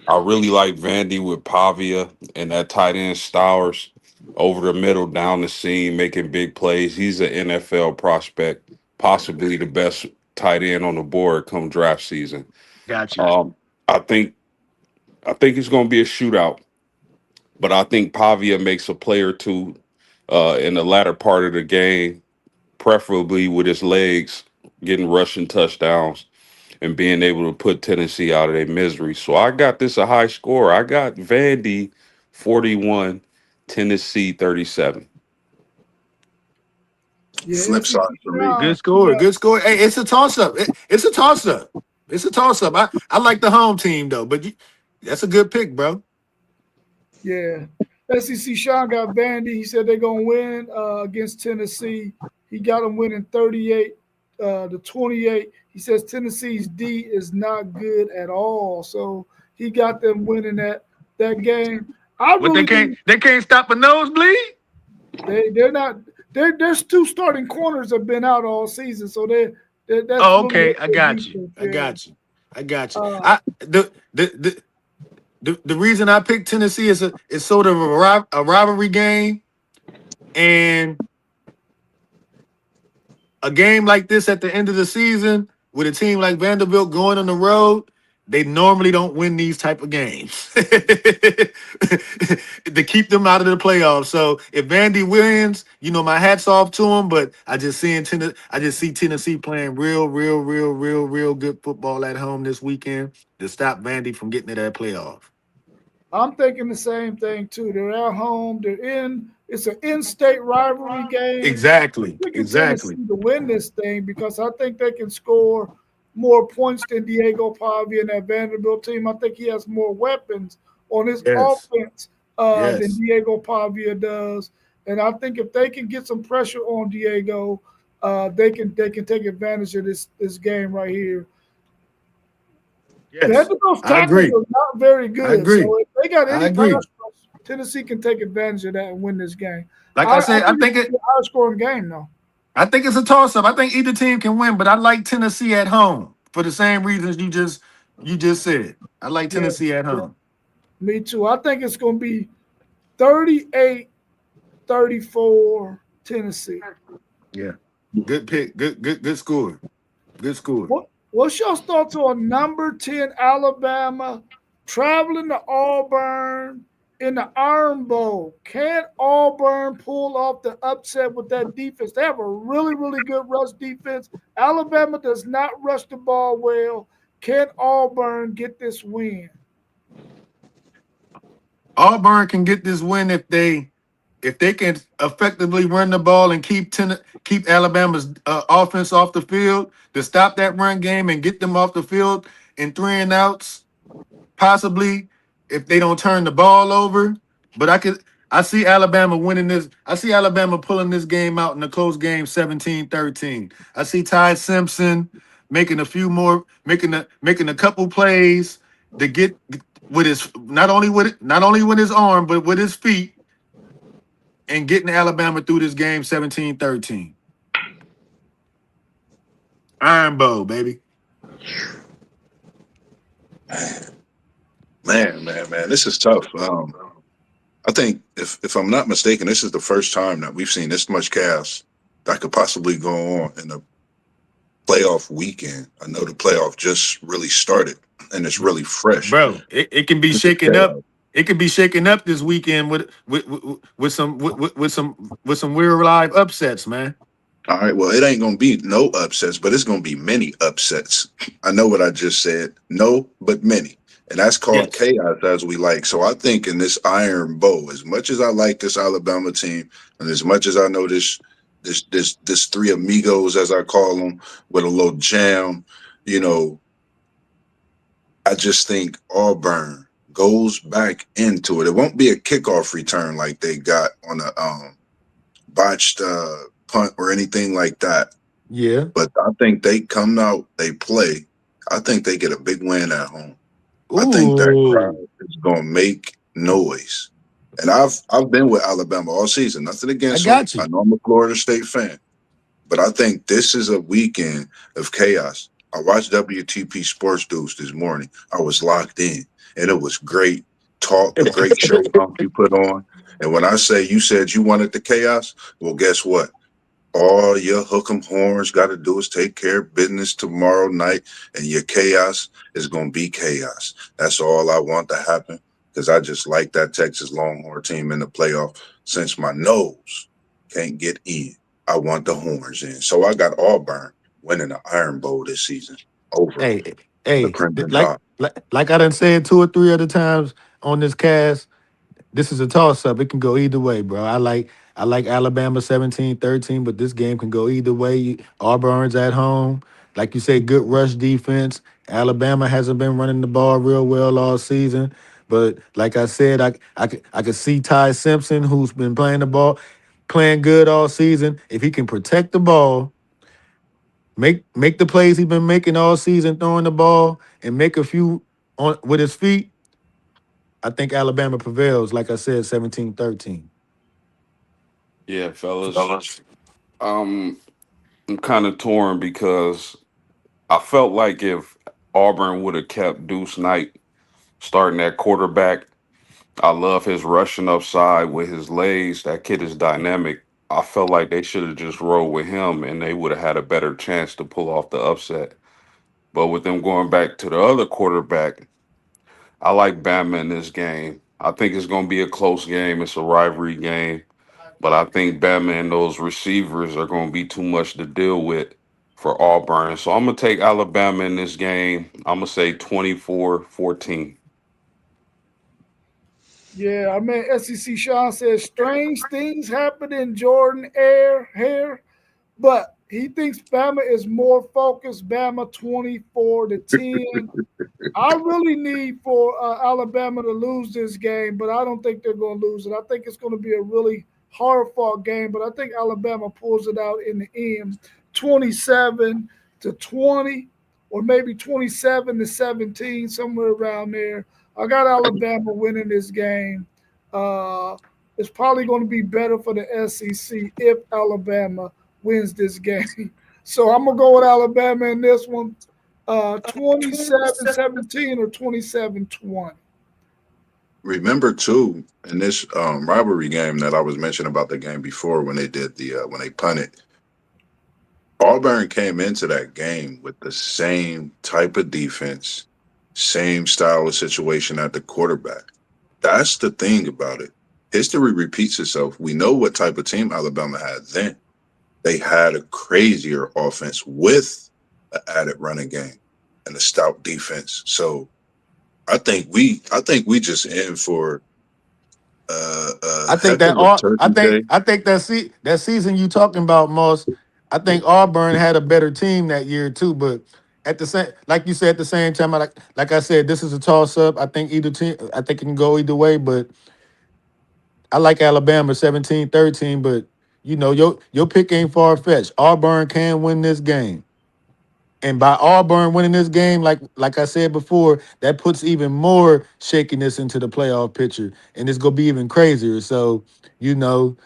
I really like Vandy with Pavia and that tight end Stowers over the middle, down the seam, making big plays. He's an NFL prospect, possibly the best tight end on the board come draft season. Got you. Um, I think I think it's going to be a shootout, but I think Pavia makes a play or two in the latter part of the game, preferably with his legs, getting rushing touchdowns and being able to put Tennessee out of their misery. So I got this a high score. I got Vandy 41, Tennessee 37. Yeah, Flip SEC side for me. Sean, Good score. Good score. Hey, it's a toss up. It's a toss up. It's a toss up. I like the home team though, but that's a good pick, bro. yeah. SEC Sean got Vandy. He said they're gonna win against Tennessee. He got them winning 38 to 28. He says Tennessee's D is not good at all. So he got them winning that game. I But they really can't think they can't stop a nosebleed. they're not. There's two starting corners have been out all season, so that's Oh, really okay. I their got you. defense. I Yeah. got you. I got you. Uh, I the reason I picked Tennessee is sort of a rivalry game, and a game like this at the end of the season with a team like Vanderbilt going on the road, they normally don't win these type of games to keep them out of the playoffs. So if Vandy wins, my hats off to them. But I just see Tennessee playing real good football at home this weekend to stop Vandy from getting to that playoff. I'm thinking the same thing too. They're at home. They're in. It's an in-state rivalry game. Exactly. Picking Tennessee Exactly. to win this thing because I think they can score more points than Diego Pavia and that Vanderbilt team. I think he has more weapons on his Yes. offense than Yes. Diego Pavia does. And I think if they can get some pressure on Diego, they can take advantage of this game right here. Yes. Vanderbilt's I tackles agree. are not very I good. agree. So if they got I any pass agree. rush, Tennessee can take advantage of that and win this game. Like I I said, think it's gonna be a high scoring game though. I think it's a toss up. I think either team can win, but I like Tennessee at home for the same reasons you just said. I like Yeah, Tennessee at yeah, home. me too. I think it's gonna be 38-34 Tennessee. Yeah. Good pick. Good score. Good score. What's your thoughts on number 10 Alabama traveling to Auburn in the Iron Bowl. Can Auburn pull off the upset with that defense? They have a really, really good rush defense. Alabama does not rush the ball well. Can Auburn get this win? Auburn can get this win if they can effectively run the ball and keep Alabama's offense off the field to stop that run game and get them off the field in 3-and-outs. Possibly if they don't turn the ball over. But I see Alabama winning this. I see Alabama pulling this game out in a close game 17-13. I see Ty Simpson making a few more, making a couple plays to get with his not only with his arm, but with his feet and getting Alabama through this game 17-13. Iron Bowl, baby. Man, this is tough. I think if I'm not mistaken, this is the first time that we've seen this much chaos that could possibly go on in a playoff weekend. I know the playoff just really started and it's really fresh. Bro, it can be shaken up. It could be shaken up this weekend with some weird live upsets, man. All right, well, it ain't gonna be no upsets, but it's gonna be many upsets. I know what I just said. No, but many. And that's called chaos, as we like. So I think in this Iron Bowl, as much as I like this Alabama team, and as much as I know this three amigos, as I call them, with a little jam, I just think Auburn goes back into it. It won't be a kickoff return like they got on a botched punt or anything like that. Yeah. But I think they come out, they play. I think they get a big win at home. Ooh. I think that crowd is going to make noise. And I've been with Alabama all season. Nothing against them. I know I'm a Florida State fan. But I think this is a weekend of chaos. I watched WTP Sports Dudes this morning. I was locked in. And it was great talk, a great show you put on. And when I say you said you wanted the chaos, well, guess what? All your hook 'em horns got to do is take care of business tomorrow night, and your chaos is going to be chaos. That's all I want to happen because I just like that Texas Longhorn team in the playoff. Since my nose can't get in, I want the horns in. So I got Auburn winning the Iron Bowl this season over the Crimson Tide. Like I done said 2 or 3 other times on this cast, this is a toss-up. It can go either way, bro. I like Alabama 17-13, but this game can go either way. Auburn's at home. Like you say, good rush defense. Alabama hasn't been running the ball real well all season. But like I said, I could see Ty Simpson, who's been playing good all season. If he can protect the ball, make the plays he's been making all season, throwing the ball, and make a few with his feet, I think Alabama prevails, like I said, 17-13. Yeah, fellas. I'm kind of torn because I felt like if Auburn would have kept Deuce Knight starting at quarterback, I love his rushing upside with his legs. That kid is dynamic. I felt like they should have just rolled with him and they would have had a better chance to pull off the upset. But with them going back to the other quarterback, I like Bama in this game. I think it's going to be a close game. It's a rivalry game. But I think Bama and those receivers are going to be too much to deal with for Auburn. So I'm going to take Alabama in this game. I'm going to say 24-14. Yeah, I mean, SEC Sean says strange things happen in Jordan Air hair, but he thinks Bama is more focused. Bama 24-10. I really need for Alabama to lose this game, but I don't think they're going to lose it. I think it's going to be a really hard fought game, but I think Alabama pulls it out in the end, 27-20, or maybe 27-17, somewhere around there. I got Alabama winning this game. It's probably going to be better for the SEC if Alabama wins this game. So I'm going to go with Alabama in this one, 27-17 or 27-20. Remember too, in this rivalry game that I was mentioning about the game before when they did when they punted, Auburn came into that game with the same type of defense, same style of situation at the quarterback. That's the thing about it. History repeats itself. We know what type of team Alabama had then. They had a crazier offense with an added running game and a stout defense. So I think we just in for I a think heck that of a all turkey day. I think that season you talking about, Moss. I think Auburn had a better team that year too, but at the same, like you said, at the same time, like I said, this is a toss up. I think either team, I think it can go either way, but I like Alabama 17-13. But your pick ain't far fetched. Auburn can win this game. And by Auburn winning this game, like I said before, that puts even more shakiness into the playoff picture, and it's gonna be even crazier. So, you know,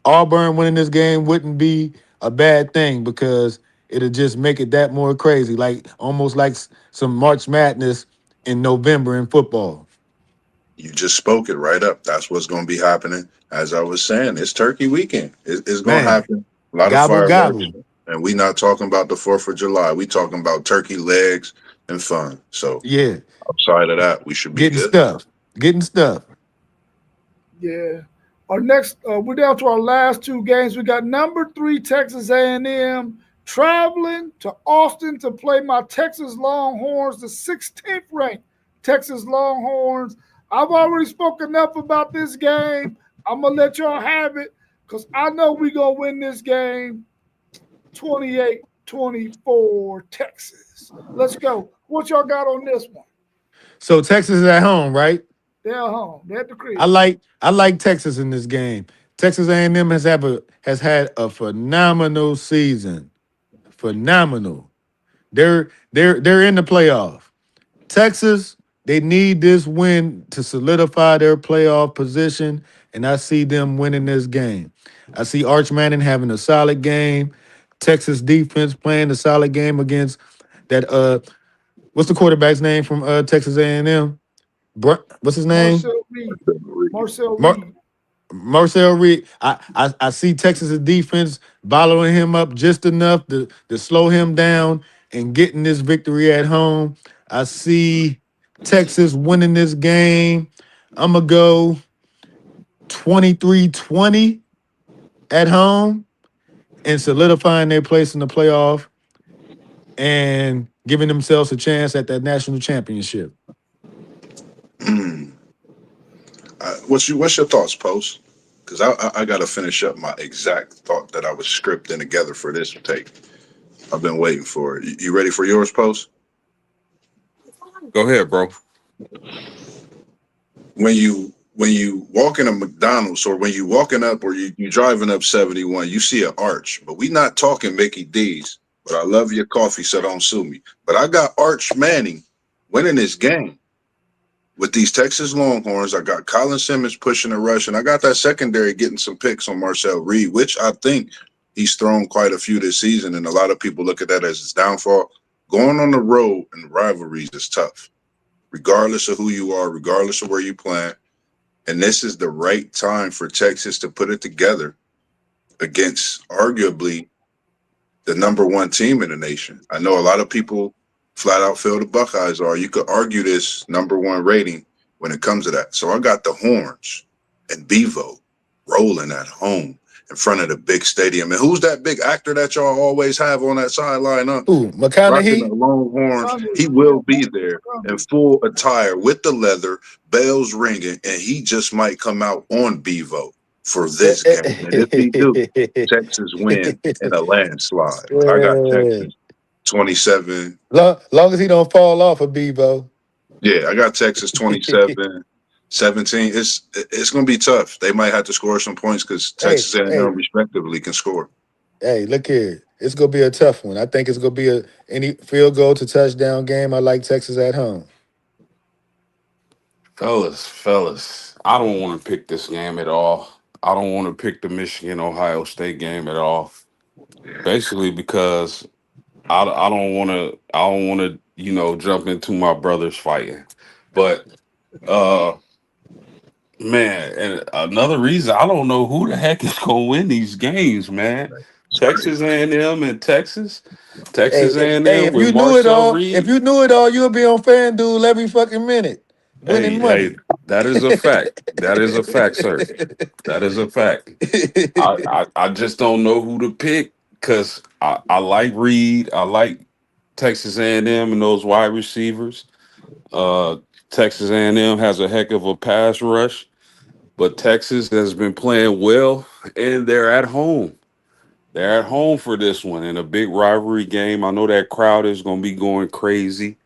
Auburn winning this game wouldn't be a bad thing because it'll just make it that more crazy, like almost like some March Madness in November in football. You just spoke it right up. That's what's going to be happening. As I was saying, it's Turkey weekend. It's going to Man, happen. A lot of gobble fireworks, gobble. and we not talking about the 4th of July. We talking about turkey legs and fun. So Yeah, outside of that, we should be getting good. stuff, getting stuff. Yeah. Our next, we're down to our last two games. We got number 3 Texas A&M traveling to Austin to play my Texas Longhorns, the 16th ranked Texas Longhorns. I've already spoken enough about this game. I'm gonna let y'all have it because I know we're gonna win this game 28-24 Texas. Let's go. What y'all got on this one? So Texas is at home, right? They're home. They're at the I crib. like I like Texas in this game. Texas A&M has had a phenomenal season. Phenomenal. They're in the playoff. Texas, they need this win to solidify their playoff position, and I see them winning this game. I see Arch Manning having a solid game. Texas defense playing a solid game against that what's the quarterback's name from Texas A&M? What's his name? Marcel Reed. Marcel Mar- Reed. Marcel Reed. I see Texas' defense bottling him up just enough to slow him down and getting this victory at home. I see Texas winning this game. I'm going to go 23-20 at home and solidifying their place in the playoff and giving themselves a chance at that national championship. What's your thoughts, Post? Because I got to finish up my exact thought that I was scripting together for this take. I've been waiting for it. You ready for yours, Post? Go ahead, bro. When you walk in a McDonald's or when you walking up or you driving up 71, you see an arch. But we not talking Mickey D's. But I love your coffee, so don't sue me. But I got Arch Manning winning this game with these Texas Longhorns. I got Colin Simmons pushing the rush, and I got that secondary getting some picks on Marcel Reed, which I think he's thrown quite a few this season, and a lot of people look at that as his downfall. Going on the road in rivalries is tough, regardless of who you are, regardless of where you play. And this is the right time for Texas to put it together against arguably the number one team in the nation. I know a lot of people flat out feel the Buckeyes are. You could argue this number one rating when it comes to that. So I got the Horns and Bevo rolling at home in front of the big stadium. And who's that big actor that y'all always have on that sideline? Ooh, Rocking the McConaughey. Longhorns. Conley. He Yeah, will be there in Conley. full attire with the leather, bells ringing, and he just might come out on Bevo for this game. And if he do, Texas win in a landslide. I got Yeah. Texas 27. Long as he don't fall off of Bebo. Yeah, I got Texas 27, 17. It's going to be tough. They might have to score some points because hey, Texas and hey, them respectively can score. hey, look here. It's gonna be a tough one. I think it's gonna be any field goal to touchdown game. I like Texas at home. Fellas, I don't want to pick this game at all. I don't want to pick the Michigan Ohio State game at all. Basically, because I don't want to jump into my brothers fighting. But uh man, and another reason I don't know who the heck is gonna win these games, man. It's Texas crazy. A&M and Texas, Hey, Texas hey, A&M if with you knew it Marcel all, if Reed. you knew it all, you'll be on FanDuel every fucking minute, winning Hey, money. That is a fact. That is a fact, sir. That is a fact. I just don't know who to pick because I like Reed. I like Texas A&M and those wide receivers. Uh, Texas A&M has a heck of a pass rush, but Texas has been playing well, and they're at home. They're at home for this one in a big rivalry game. I know that crowd is going to be going crazy.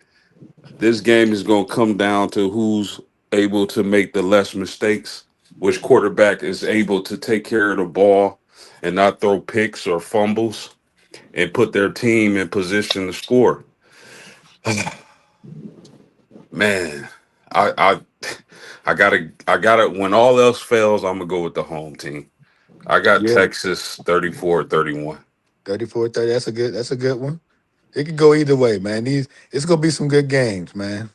This game is going to come down to who's able to make the less mistakes, which quarterback is able to take care of the ball and not throw picks or fumbles and put their team in position to score. Man, I I gotta when all else fails, I'm gonna go with the home team. I got Yeah, Texas 34-31. 34-30. That's a good one. It could go either way, man. It's gonna be some good games, man.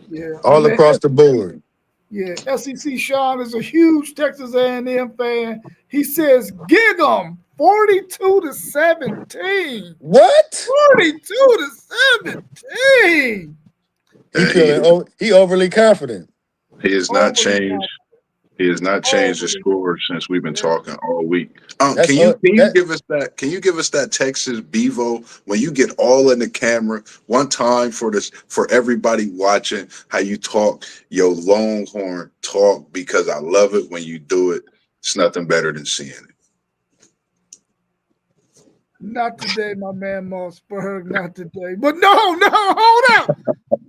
Yeah, All across the board. Yeah, SEC Sean is a huge Texas A&M fan. He says, "Gig 'em 42-17, What? 42-17." He He feeling he overly confident. he has not Overly changed. confident. He has not changed his Overly score since we've been confident. talking all week. That's Can you that give us that? Can you give us that Texas Bevo when you get all in the camera one time for this for everybody watching how you talk your Longhorn talk because I love it when you do it. It's nothing better than seeing it. Not today, my man Mossberg. Not today. But no, hold up.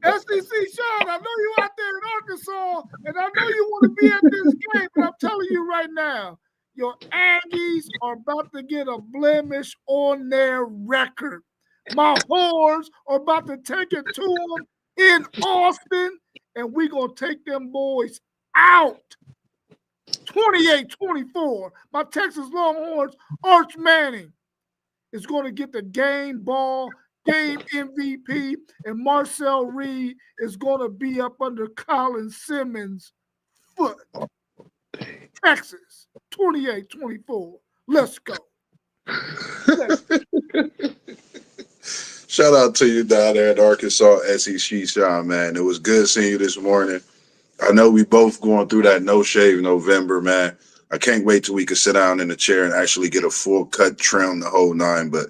SEC Sean, I know you out there in Arkansas, and I know you want to be at this game, but I'm telling you right now, your Aggies are about to get a blemish on their record. My horns are about to take it to them in Austin, and we're going to take them boys out. 28-24. My Texas Longhorns, Arch Manning is going to get the game ball, game MVP, and Marcel Reed is going to be up under Colin Simmons' foot. Texas, 28-24. Let's go. Shout out to you down there in Arkansas, SEC Sean, man. It was good seeing you this morning. I know we both going through that no shave November, man. I can't wait till we can sit down in the chair and actually get a full cut trim the whole nine. But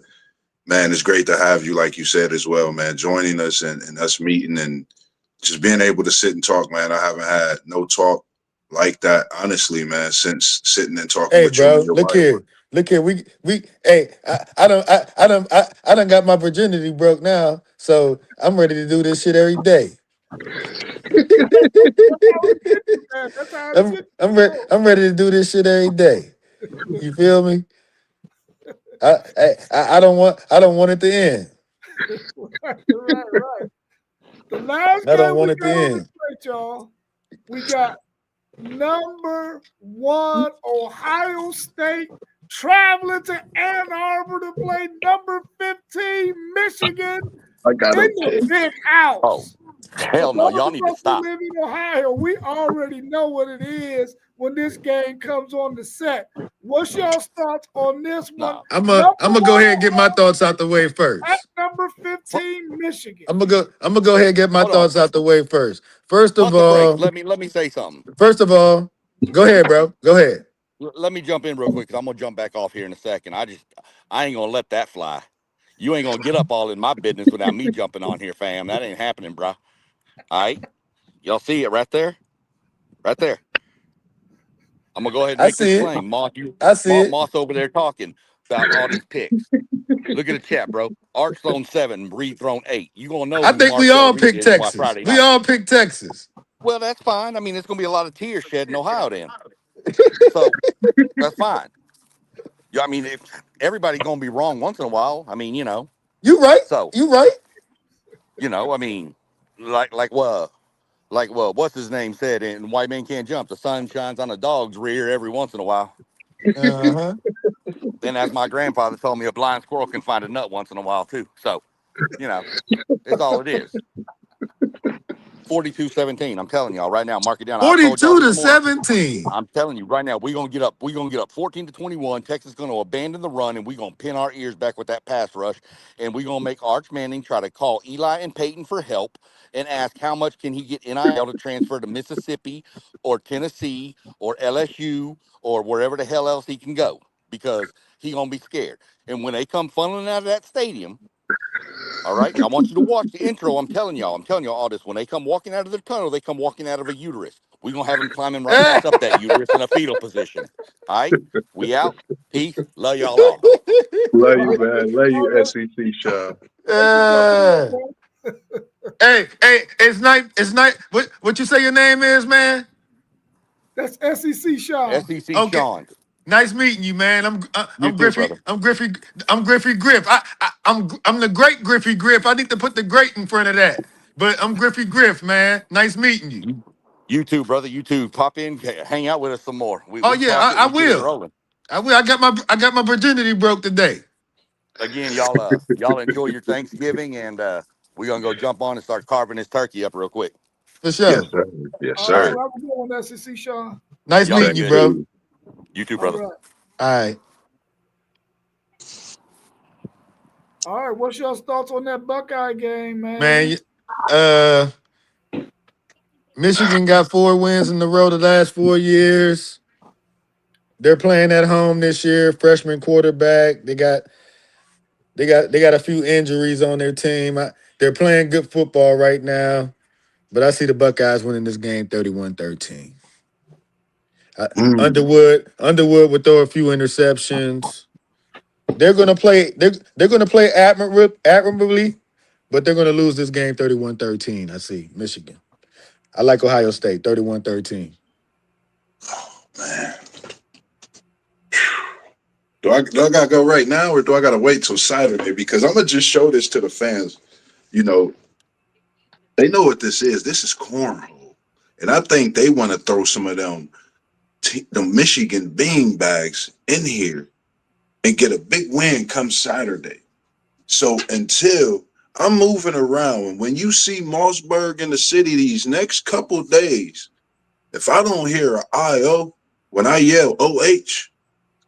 man, it's great to have you, like you said as well, man, joining us and us meeting and just being able to sit and talk, man. I haven't had no talk like that, honestly, man, since sitting and talking Hey, with you and bro, your look wife. here. Look here. Hey, I done got my virginity broke now. So I'm ready to do this shit every day. That's how it should go. I'm ready to do this shit every day. You feel me? I don't want it to end. Right. The last I don't game want we it to got on the end. plate, y'all, we got number one Ohio State traveling to Ann Arbor to play number 15 Michigan I got in a the pick. big Oh, house. For hell no. those Y'all of need to us who stop. live in Ohio, we already know what it is when this game comes on the set. What's y'all's thoughts on this one? Nah. Number I'm gonna go one ahead and get my Ohio thoughts out the way at first. number Fu- 15 Michigan. I'm gonna go ahead and get my Hold on. thoughts out the way first. First of Pump the brakes. all, Let me say something. first of all, go ahead, bro. Go ahead. Let me jump in real quick because I'm gonna jump back off here in a second. I ain't gonna let that fly. You ain't gonna get up all in my business without me jumping on here, fam. That ain't happening, bro. All right. Y'all see it right there? Right there. I'm gonna go ahead and I make this see it. claim. I see it. Moss over there talking about all these picks. Look at the chat, bro. Arch thrown 7, Reed thrown 8. You gonna know I who think we Marcel all Reed picked is by Texas. Friday We night. all picked Texas. Well, that's fine. I mean, it's gonna be a lot of tears shed in Ohio then. So that's fine. Yeah, I mean, if everybody gonna be wrong once in a while, I mean, You right. so You right. I mean, what's his name said, and white man can't jump. The sun shines on a dog's rear every once in a while. Uh-huh. Then, as my grandfather told me, a blind squirrel can find a nut once in a while too. So, you know, it's all it is. 42-17. I'm telling y'all right now, mark it down. I told y'all 42 this to morning. 17. I'm telling you right now, we're gonna get up. We're gonna get up 14-21. Texas is gonna abandon the run, and we're gonna pin our ears back with that pass rush. And we're gonna make Arch Manning try to call Eli and Peyton for help and ask how much can he get NIL to transfer to Mississippi or Tennessee or LSU or wherever the hell else he can go because he gonna be scared. And when they come funneling out of that stadium, all right, I want you to watch the intro. I'm telling y'all all this. When they come walking out of the tunnel, they come walking out of a uterus. We're going to have them climbing right back up that uterus in a fetal position. All right, we out. Peace. Love y'all all. Love All you, right, man. Love all you, right. SEC Shaw. Thank you for Uh, playing, hey, it's night. It's night. What you say your name is, man? man. That's SEC Sean. SEC Okay. Sean. Nice meeting you, man. You I'm too, Griffey. brother. I'm Griffey Griff. I'm the great Griffey Griff. I need to put the great in front of that. But I'm Griffey Griff, man. Nice meeting you. You too, brother. You too. Pop in, hang out with us some more. Oh We yeah, talk it. I We get it will. rolling. I will. I got my virginity broke today. Again, y'all enjoy your Thanksgiving, and we're gonna go jump on and start carving this turkey up real quick. For Yes, sure. sir. Yes, All right, All sir. right. so have a good one, SEC Sean. Nice Y'all be meeting Thank you, good. bro. you. You too, All brother. right. All right. All right. What's your thoughts on that Buckeye game, Man, man? uh Michigan got 4 wins in a row the last 4 years. They're playing at home this year. Freshman quarterback. They got a few injuries on their team. They're playing good football right now, but I see the Buckeyes winning this game 31-13. Mm. Underwood would throw a few interceptions. They're gonna play admirably, but they're gonna lose this game 31-13. I see Michigan. I like Ohio State 31-13. Man. Do I gotta go right now or do I gotta wait till Saturday? Because I'm gonna just show this to the fans. You know, they know what this is. This is cornhole. And I think they want to throw some of the Michigan bean bags in here and get a big win come Saturday. So until I'm moving around, and when you see Mossberg in the city these next couple days, if I don't hear an IO when I yell OH,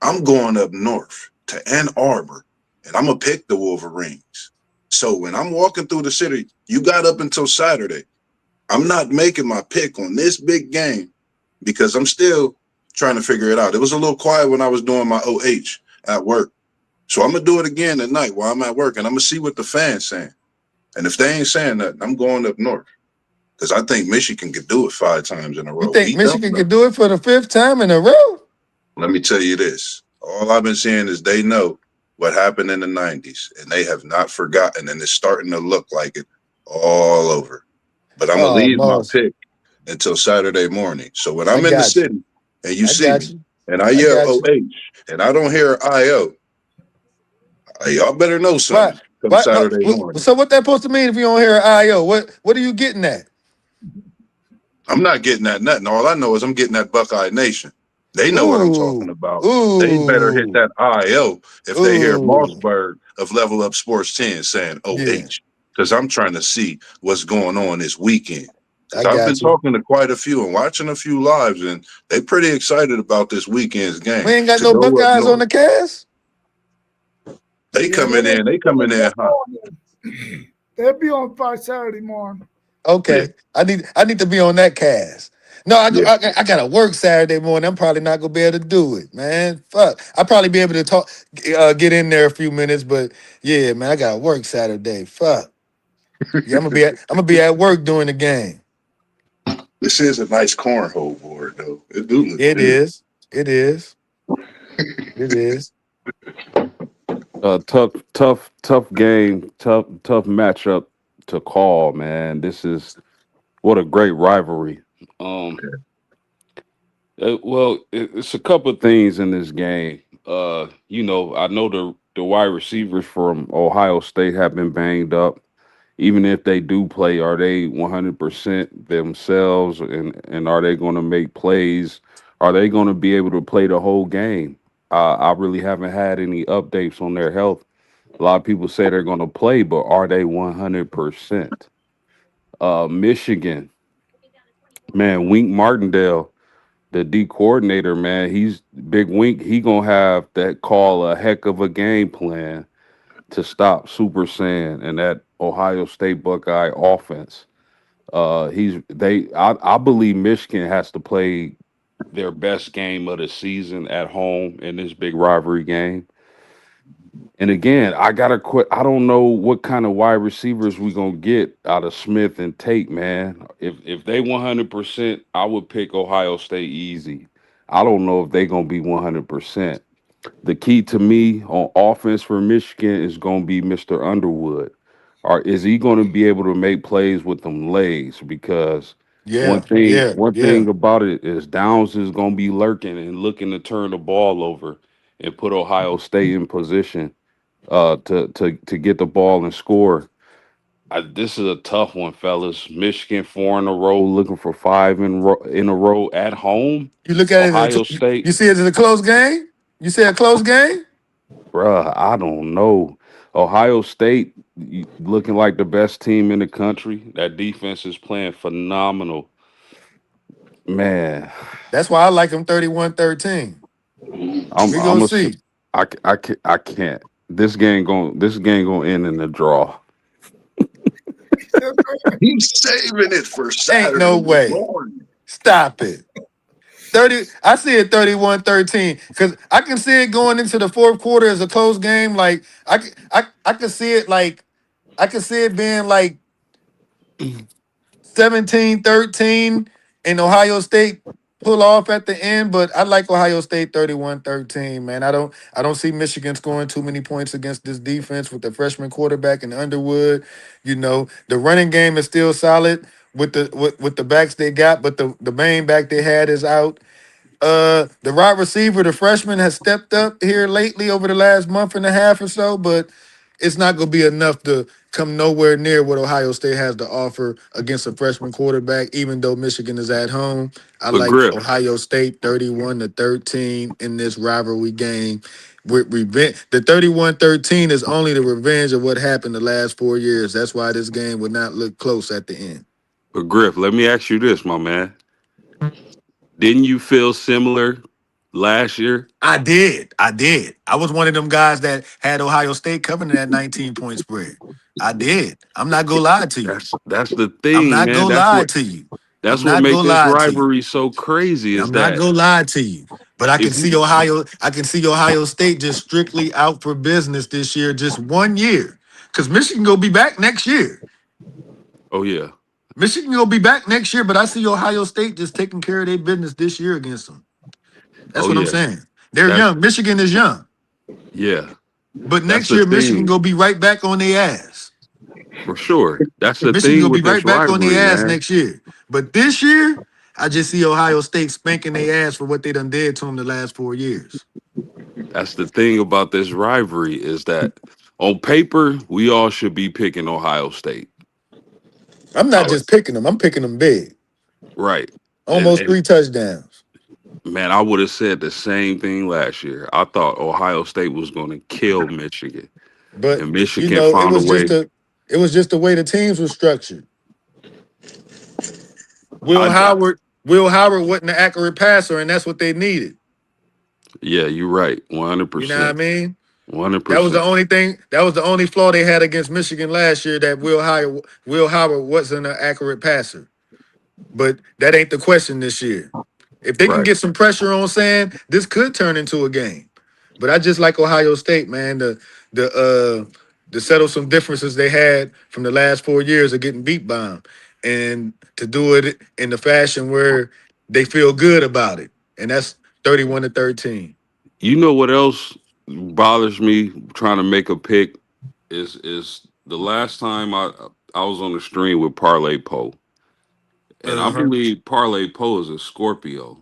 I'm going up north to Ann Arbor and I'm going to pick the Wolverines. So when I'm walking through the city, you got up until Saturday. I'm not making my pick on this big game because I'm still trying to figure it out. It was a little quiet when I was doing my OH at work. So I'm gonna do it again tonight while I'm at work, and I'm gonna see what the fans saying. And if they ain't saying nothing, I'm going up north because I think Michigan could do it 5 times in a You row. think We don't Michigan know. could do it for the fifth time in a row? Let me tell you this: all I've been seeing is they know what happened in the '90s, and they have not forgotten, and it's starting to look like it all over. But I'm gonna Oh, leave my Moss, pick until Saturday morning. So when I I'm in the got you. city and you I see got me you. and I I yell got you. OH and I don't hear IO, y'all better know Why? something come Why? Saturday morning. So what that supposed to mean if you don't hear IO? What are you getting at? I'm not getting that nothing. All I know is I'm getting that Buckeye Nation. They know what I'm talking Ooh, about. They better hit ooh, that IO if they hear ooh. Mossberg of Level Up Sports 10 saying Yeah, OH. Because I'm trying to see what's going on this weekend. Because I I've been got you. talking to quite a few and watching a few lives, and they pretty excited about this weekend's We game ain't got to no go up Buckeyes on north. the cast. They Yeah, coming in, they coming in hot. they'll be on by Saturday morning. Yeah, Okay, I need to be on that cast. No, yeah. I gotta work Saturday morning. I'm probably not gonna be able to do it, man. Fuck, I'll probably be able to talk, get in there a few minutes, but yeah, man, I gotta work Saturday. Fuck, yeah, I'm gonna be at work during the game. This is a nice cornhole board, though. It do look It good. is, it is, it is. Tough game, tough matchup to call, man. This is what a great rivalry. Um, it's a couple of things in this game. I know the wide receivers from Ohio State have been banged up. Even if they do play, are they 100% themselves, and are they going to make plays? Are they going to be able to play the whole game? I really haven't had any updates on their health. A lot of people say they're going to play, but are they 100%? Michigan, man, Wink Martindale, the D coordinator, man, he's Big Wink. He gonna have that call a heck of a game plan to stop Super Saiyan and that Ohio State Buckeye offense. I believe Michigan has to play their best game of the season at home in this big rivalry game. And again, I gotta quit. I don't know what kind of wide receivers we gonna get out of Smith and Tate, man. If they 100%, I would pick Ohio State easy. I don't know if they gonna be 100%. The key to me on offense for Michigan is gonna be Mr. Underwood. Or is he gonna be able to make plays with them legs? Because Yeah, yeah, one yeah. thing about it is Downs is gonna be lurking and looking to turn the ball over and put Ohio State in position to get the ball and score. This is a tough one, fellas. Michigan 4 in a row, looking for in a row at home. You look at it, Ohio you State, see it as a close game? You see a close game? bruh, I don't know. Ohio State looking like the best team in the country. That defense is playing phenomenal, man. That's why I like them 31-13. We I'm gonna a, see. I can't. This game gonna end in a draw. He's saving it for Ain't Saturday no way. morning. Stop it. 30, I see it 31-13. Because I can see it going into the fourth quarter as a close game. Like I can see it like I can see it being like 17-13 and Ohio State pull off at the end, but I like Ohio State 31-13, man. I don't see Michigan scoring too many points against this defense with the freshman quarterback and Underwood. The running game is still solid with the backs they got, but the main back they had is out. The wide receiver, the freshman, has stepped up here lately over the last month and a half or so, but it's not going to be enough to come nowhere near what Ohio State has to offer against a freshman quarterback, even though Michigan is at home. I But like Griff, Ohio State 31-13 in this rivalry game. With revenge, the 31-13 is only the revenge of what happened the last 4 years. That's why this game would not look close at the end. let me ask you this, my man. Didn't you feel similar last year? I did. I did. I was one of them guys that had Ohio State covering that 19-point spread. I did. I'm not gonna lie to you. That's the I'm thing, not man. gonna lie to you. I'm That's what not make gonna this lie to you. rivalry so crazy is I'm not that gonna lie to you. But if you I can see Ohio State just strictly out for business this year, just 1 year. Because Michigan gonna be back next year. oh yeah, Michigan gonna be back next year, but I see Ohio State just taking care of their business this year against them. That's oh what I'm yeah, saying. They're that's young. Michigan is young. yeah, But that's next the year, Michigan thing gonna be right back on their ass. for sure. That's the Michigan thing gonna be with this right back on rivalry, their ass man. next year. But this year, I just see Ohio State spanking their ass for what they done did to them the last 4 years. That's the thing about this rivalry is that on paper we all should be picking Ohio State. I'm I not would, just picking them, I'm picking them big. right, Almost and 3 touchdowns. man, I would have said the same thing last year. I thought Ohio State was going to kill Michigan, But and Michigan it found a was just way. the way the teams were structured. I, I Will Howard wasn't an accurate passer, and that's what they needed. yeah, you're right, one hundred You know what I percent, mean? 100%. That was the only flaw they had against Michigan last year, that Will Howard wasn't an accurate passer. But that ain't the question this year. If they can Right. get some pressure on Sam, this could turn into a game. But I just like Ohio State, man. To settle some differences they had from the last 4 years of getting beat by them, and to do it in the fashion where they feel good about it, and that's 31-13. You know what else bothers me trying to make a pick is the last time I was on the stream with Parlay Poe, and I Uh huh. believe Parlay Poe is a Scorpio.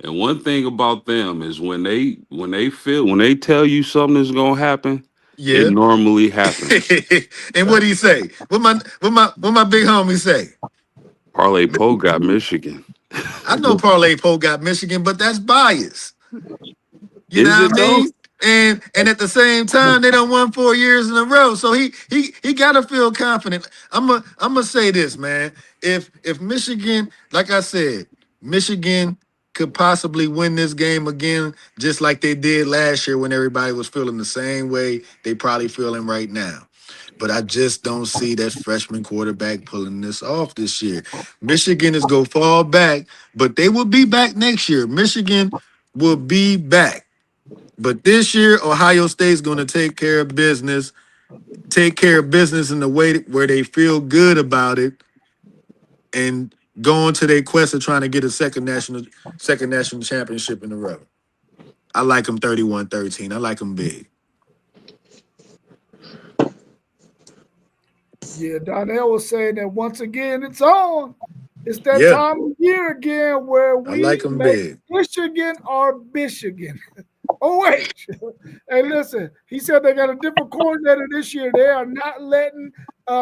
And one thing about them is when they tell you something is gonna happen, it Yeah. normally happens. And what do you say? What my big homie say? Parlay Poe got Michigan. I know Parlay Poe got Michigan, but that's bias. You know Is what it I though? mean? And at the same time, they done won 4 years in a row. So he gotta feel confident. I'm gonna say this, man. If Michigan, like I said, Michigan could possibly win this game again, just like they did last year when everybody was feeling the same way they probably feeling right now. But I just don't see that freshman quarterback pulling this off this year. Michigan is gonna fall back, but they will be back next year. Michigan will be back. But this year, Ohio State's going to take care of business in the way where they feel good about it, and go on to their quest of trying to get a second national championship in a row. I like them 31-13. I like them big. Yeah, Donnell was saying that once again, it's on. It's that Yeah, time of year again where I like we them make big. Michigan our Michigan. Oh, wait. Hey, listen, he said they got a different coordinator this year. They are not letting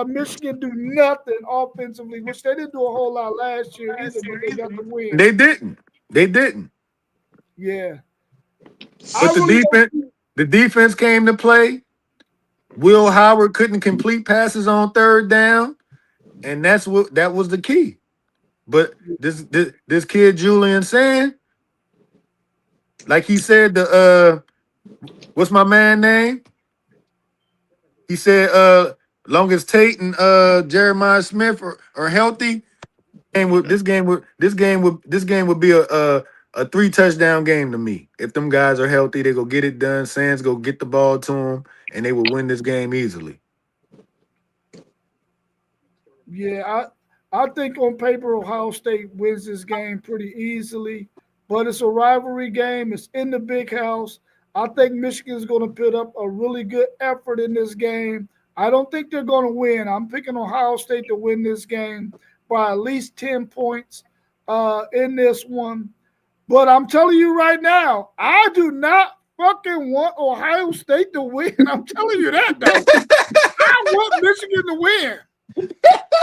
Michigan do nothing offensively, which they didn't do a whole lot last year either, but they got the win. They didn't. They didn't. Yeah. I But really don't see. the defense came to play. Will Howard couldn't complete passes on third down, and that was the key. But this kid Julian Sand, like he said, what's my man name? He said, long as Tate and Jeremiah Smith are healthy, and this game would be a 3 touchdown game to me. If them guys are healthy, they go get it done. Sands go get the ball to them, and they will win this game easily. Yeah, I think on paper Ohio State wins this game pretty easily, but it's a rivalry game. It's in the big house. I think Michigan is going to put up a really good effort in this game. I don't think they're going to win. I'm picking Ohio State to win this game by at least 10 points in this one. But I'm telling you right now, I do not fucking want Ohio State to win. I'm telling you that, though. I want Michigan to win.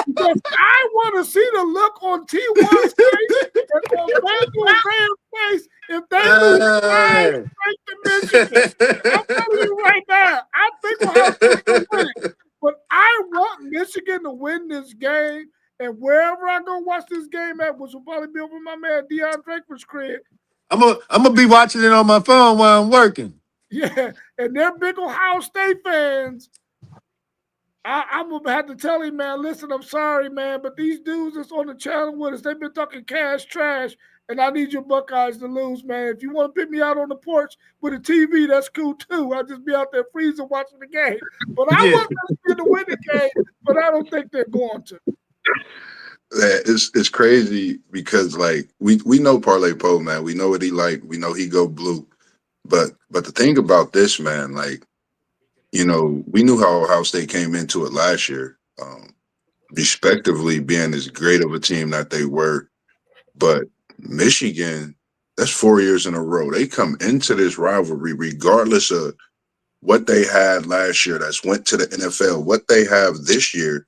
Because I want to see the look on T1's face and on Daniel Sam's face if they lose 5 straight to Michigan. I'm telling you right now, I think Ohio State will win. But I want Michigan to win this game. And wherever I go watch this game at, which will probably be over my man Deion Draper's crib. I'm gonna be watching it on my phone while I'm working. Yeah, and they're big Ohio State fans. I'm gonna have to tell him, man. Listen, I'm sorry, man, but these dudes that's on the channel with us, they've been talking cash trash, and I need your Buckeyes to lose, man. If you want to pick me out on the porch with a TV, that's cool too. I'll just be out there freezing watching the game. But I want them to win the game, but I don't think they're going to. It's crazy because like we know Parlay Poe, man. We know what he like. We know he go blue. But the thing about this, man, like, you know, we knew how Ohio State came into it last year, respectively being as great of a team that they were. But Michigan, that's 4 years in a row. They come into this rivalry regardless of what they had last year that's went to the NFL, what they have this year.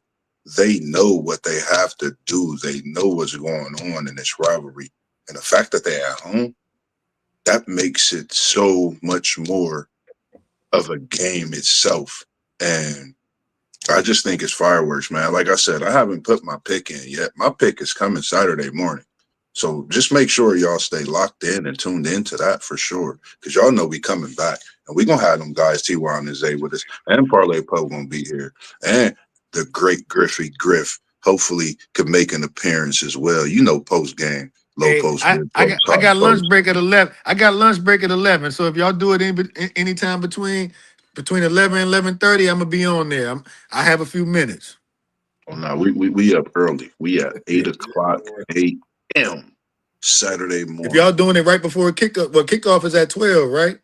They know what they have to do. They know what's going on in this rivalry. And the fact that they're at home, that makes it so much more of a game itself. And I just think it's fireworks, man. Like I said, I haven't put my pick in yet. My pick is coming Saturday morning. So just make sure y'all stay locked in and tuned into that for sure. Because y'all know we coming back. And we're going to have them guys, T.Y. and Zay with us. And Parlay Poe going to be here. And the great Griffey Griff hopefully could make an appearance as well. You know, post game, low post. I got lunch break at 11. I got lunch break at 11. So if y'all do it any time between 11 and 11:30, I'm gonna be on there. I have a few minutes. Oh no, we up early. We at 8:00 a.m. Saturday morning. If y'all doing it right before kickoff, well, kickoff is at 12, right?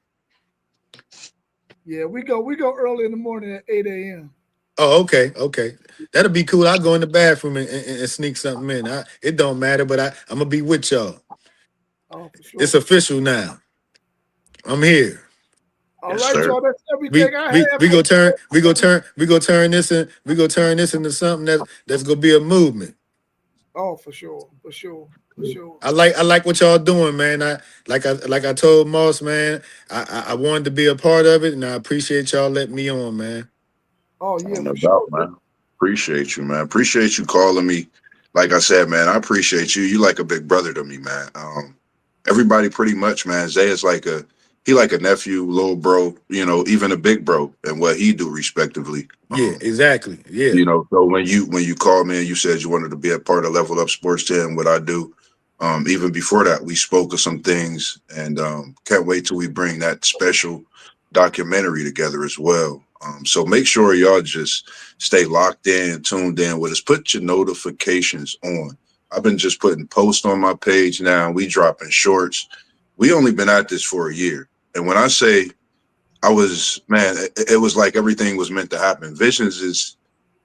Yeah, we go early in the morning at 8 a.m. Oh, okay. That'll be cool. I'll go in the bathroom and sneak something in. It don't matter, but I'm gonna be with y'all. Oh, for sure. It's official now. I'm here. All Yes, right, sir. y'all. That's everything I have. We go turn this into something that's gonna be a movement. Oh, for sure. for sure. I like what y'all doing, man. I told Moss, man. I wanted to be a part of it, and I appreciate y'all letting me on, man. Oh yeah, On for the doubt, sure. man. Appreciate you, man. Appreciate you calling me. Like I said, man, I appreciate you. You like a big brother to me, man. Everybody pretty much, man. Zay is like a nephew, little bro, even a big bro, and what he do respectively. Yeah, exactly. Yeah, So when you called me and you said you wanted to be a part of Level Up Sports 10, what I do, even before that, we spoke of some things, and can't wait till we bring that special documentary together as well. So make sure y'all just stay locked in, tuned in with us. Put your notifications on. I've been just putting posts on my page now. We dropping shorts. We only been at this for a year, and when I say I was, man, it was like everything was meant to happen.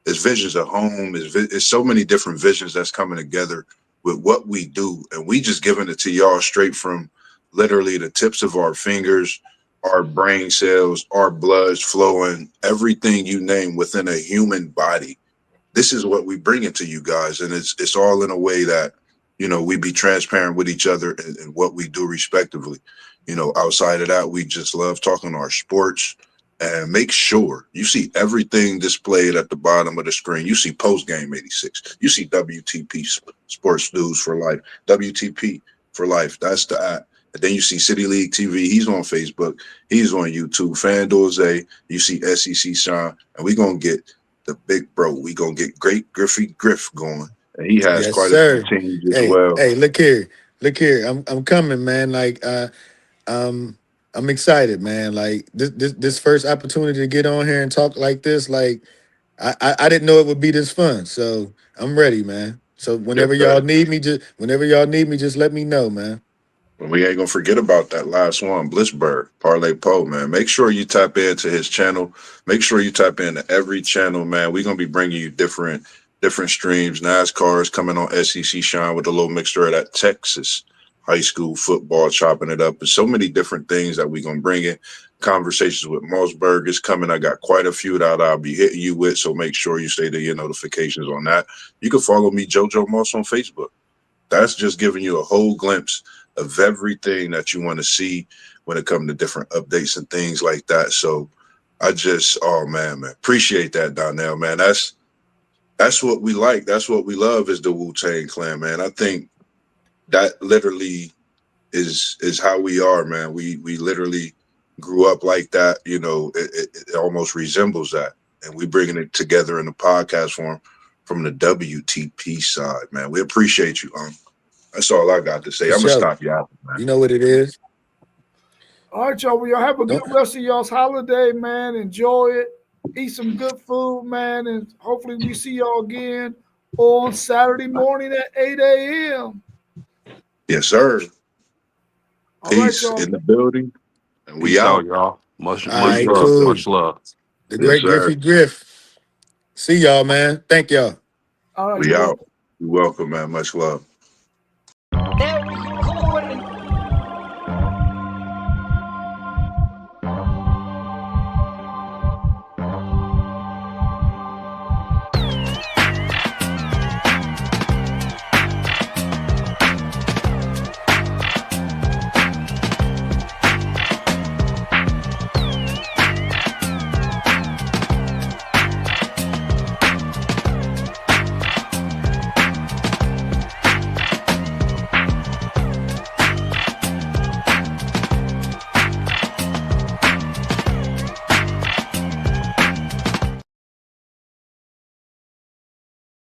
It's visions of home. It's so many different visions that's coming together with what we do, and we just giving it to y'all straight from literally the tips of our fingers, our brain cells, our blood's flowing, everything you name within a human body. This is what we bring it to you guys, and it's all in a way that we be transparent with each other and what we do respectively. Outside of that, we just love talking our sports. And make sure you see everything displayed at the bottom of the screen. You see Post Game 86. You see WTP Sports News for Life. WTP for Life. That's the app. And then you see City League TV. He's on Facebook. He's on YouTube. FanDuel Zay. You see SEC Sean. And we're going to get the big bro. We're going to get Great Griffey Griff going. And he has yes, quite a few sir. teams as Hey, well. hey, look here. I'm coming, man. Um, I'm excited, man. Like this first opportunity to get on here and talk like this, like I didn't know it would be this fun. So I'm ready, man. So Yes, sir. whenever y'all need me, just let me know, man. And we ain't gonna forget about that last one, Blissberg, Parlay Poe, man. Make sure you tap into his channel. Make sure you tap into every channel, man. We're gonna be bringing you different streams. NASCAR is coming on SEC Shine with a little mixture of that Texas high school football, chopping it up. There's so many different things that we're gonna bring in. Conversations with Mossberg is coming. I got quite a few that I'll be hitting you with, so make sure you stay to your notifications on that. You can follow me, JoJo Moss, on Facebook. That's just giving you a whole glimpse of everything that you want to see when it comes to different updates and things like that. So oh man, appreciate that, Donnell, man. That's what we like. That's what we love is the Wu-Tang Clan, man. I think that literally is how we are, man. We literally grew up like that. It almost resembles that, and we bringing it together in the podcast form from the WTP side, man. We appreciate you. That's all I got to say. For I'm gonna sure. stop you out, man. You know what it is. All right, y'all. Well, y'all have a good Don't rest of y'all's holiday, man. Enjoy it. Eat some good food, man, and hopefully we see y'all again on Saturday morning at 8 a.m. Yes, sir. All right, Peace y'all. in the building, and we Peace out, out. y'all. Much all much right, love. cool. Much love. The Yes, great sir. Griffey Griff. See y'all, man. Thank y'all. All right, We you're out. welcome. You're welcome, man. Much love.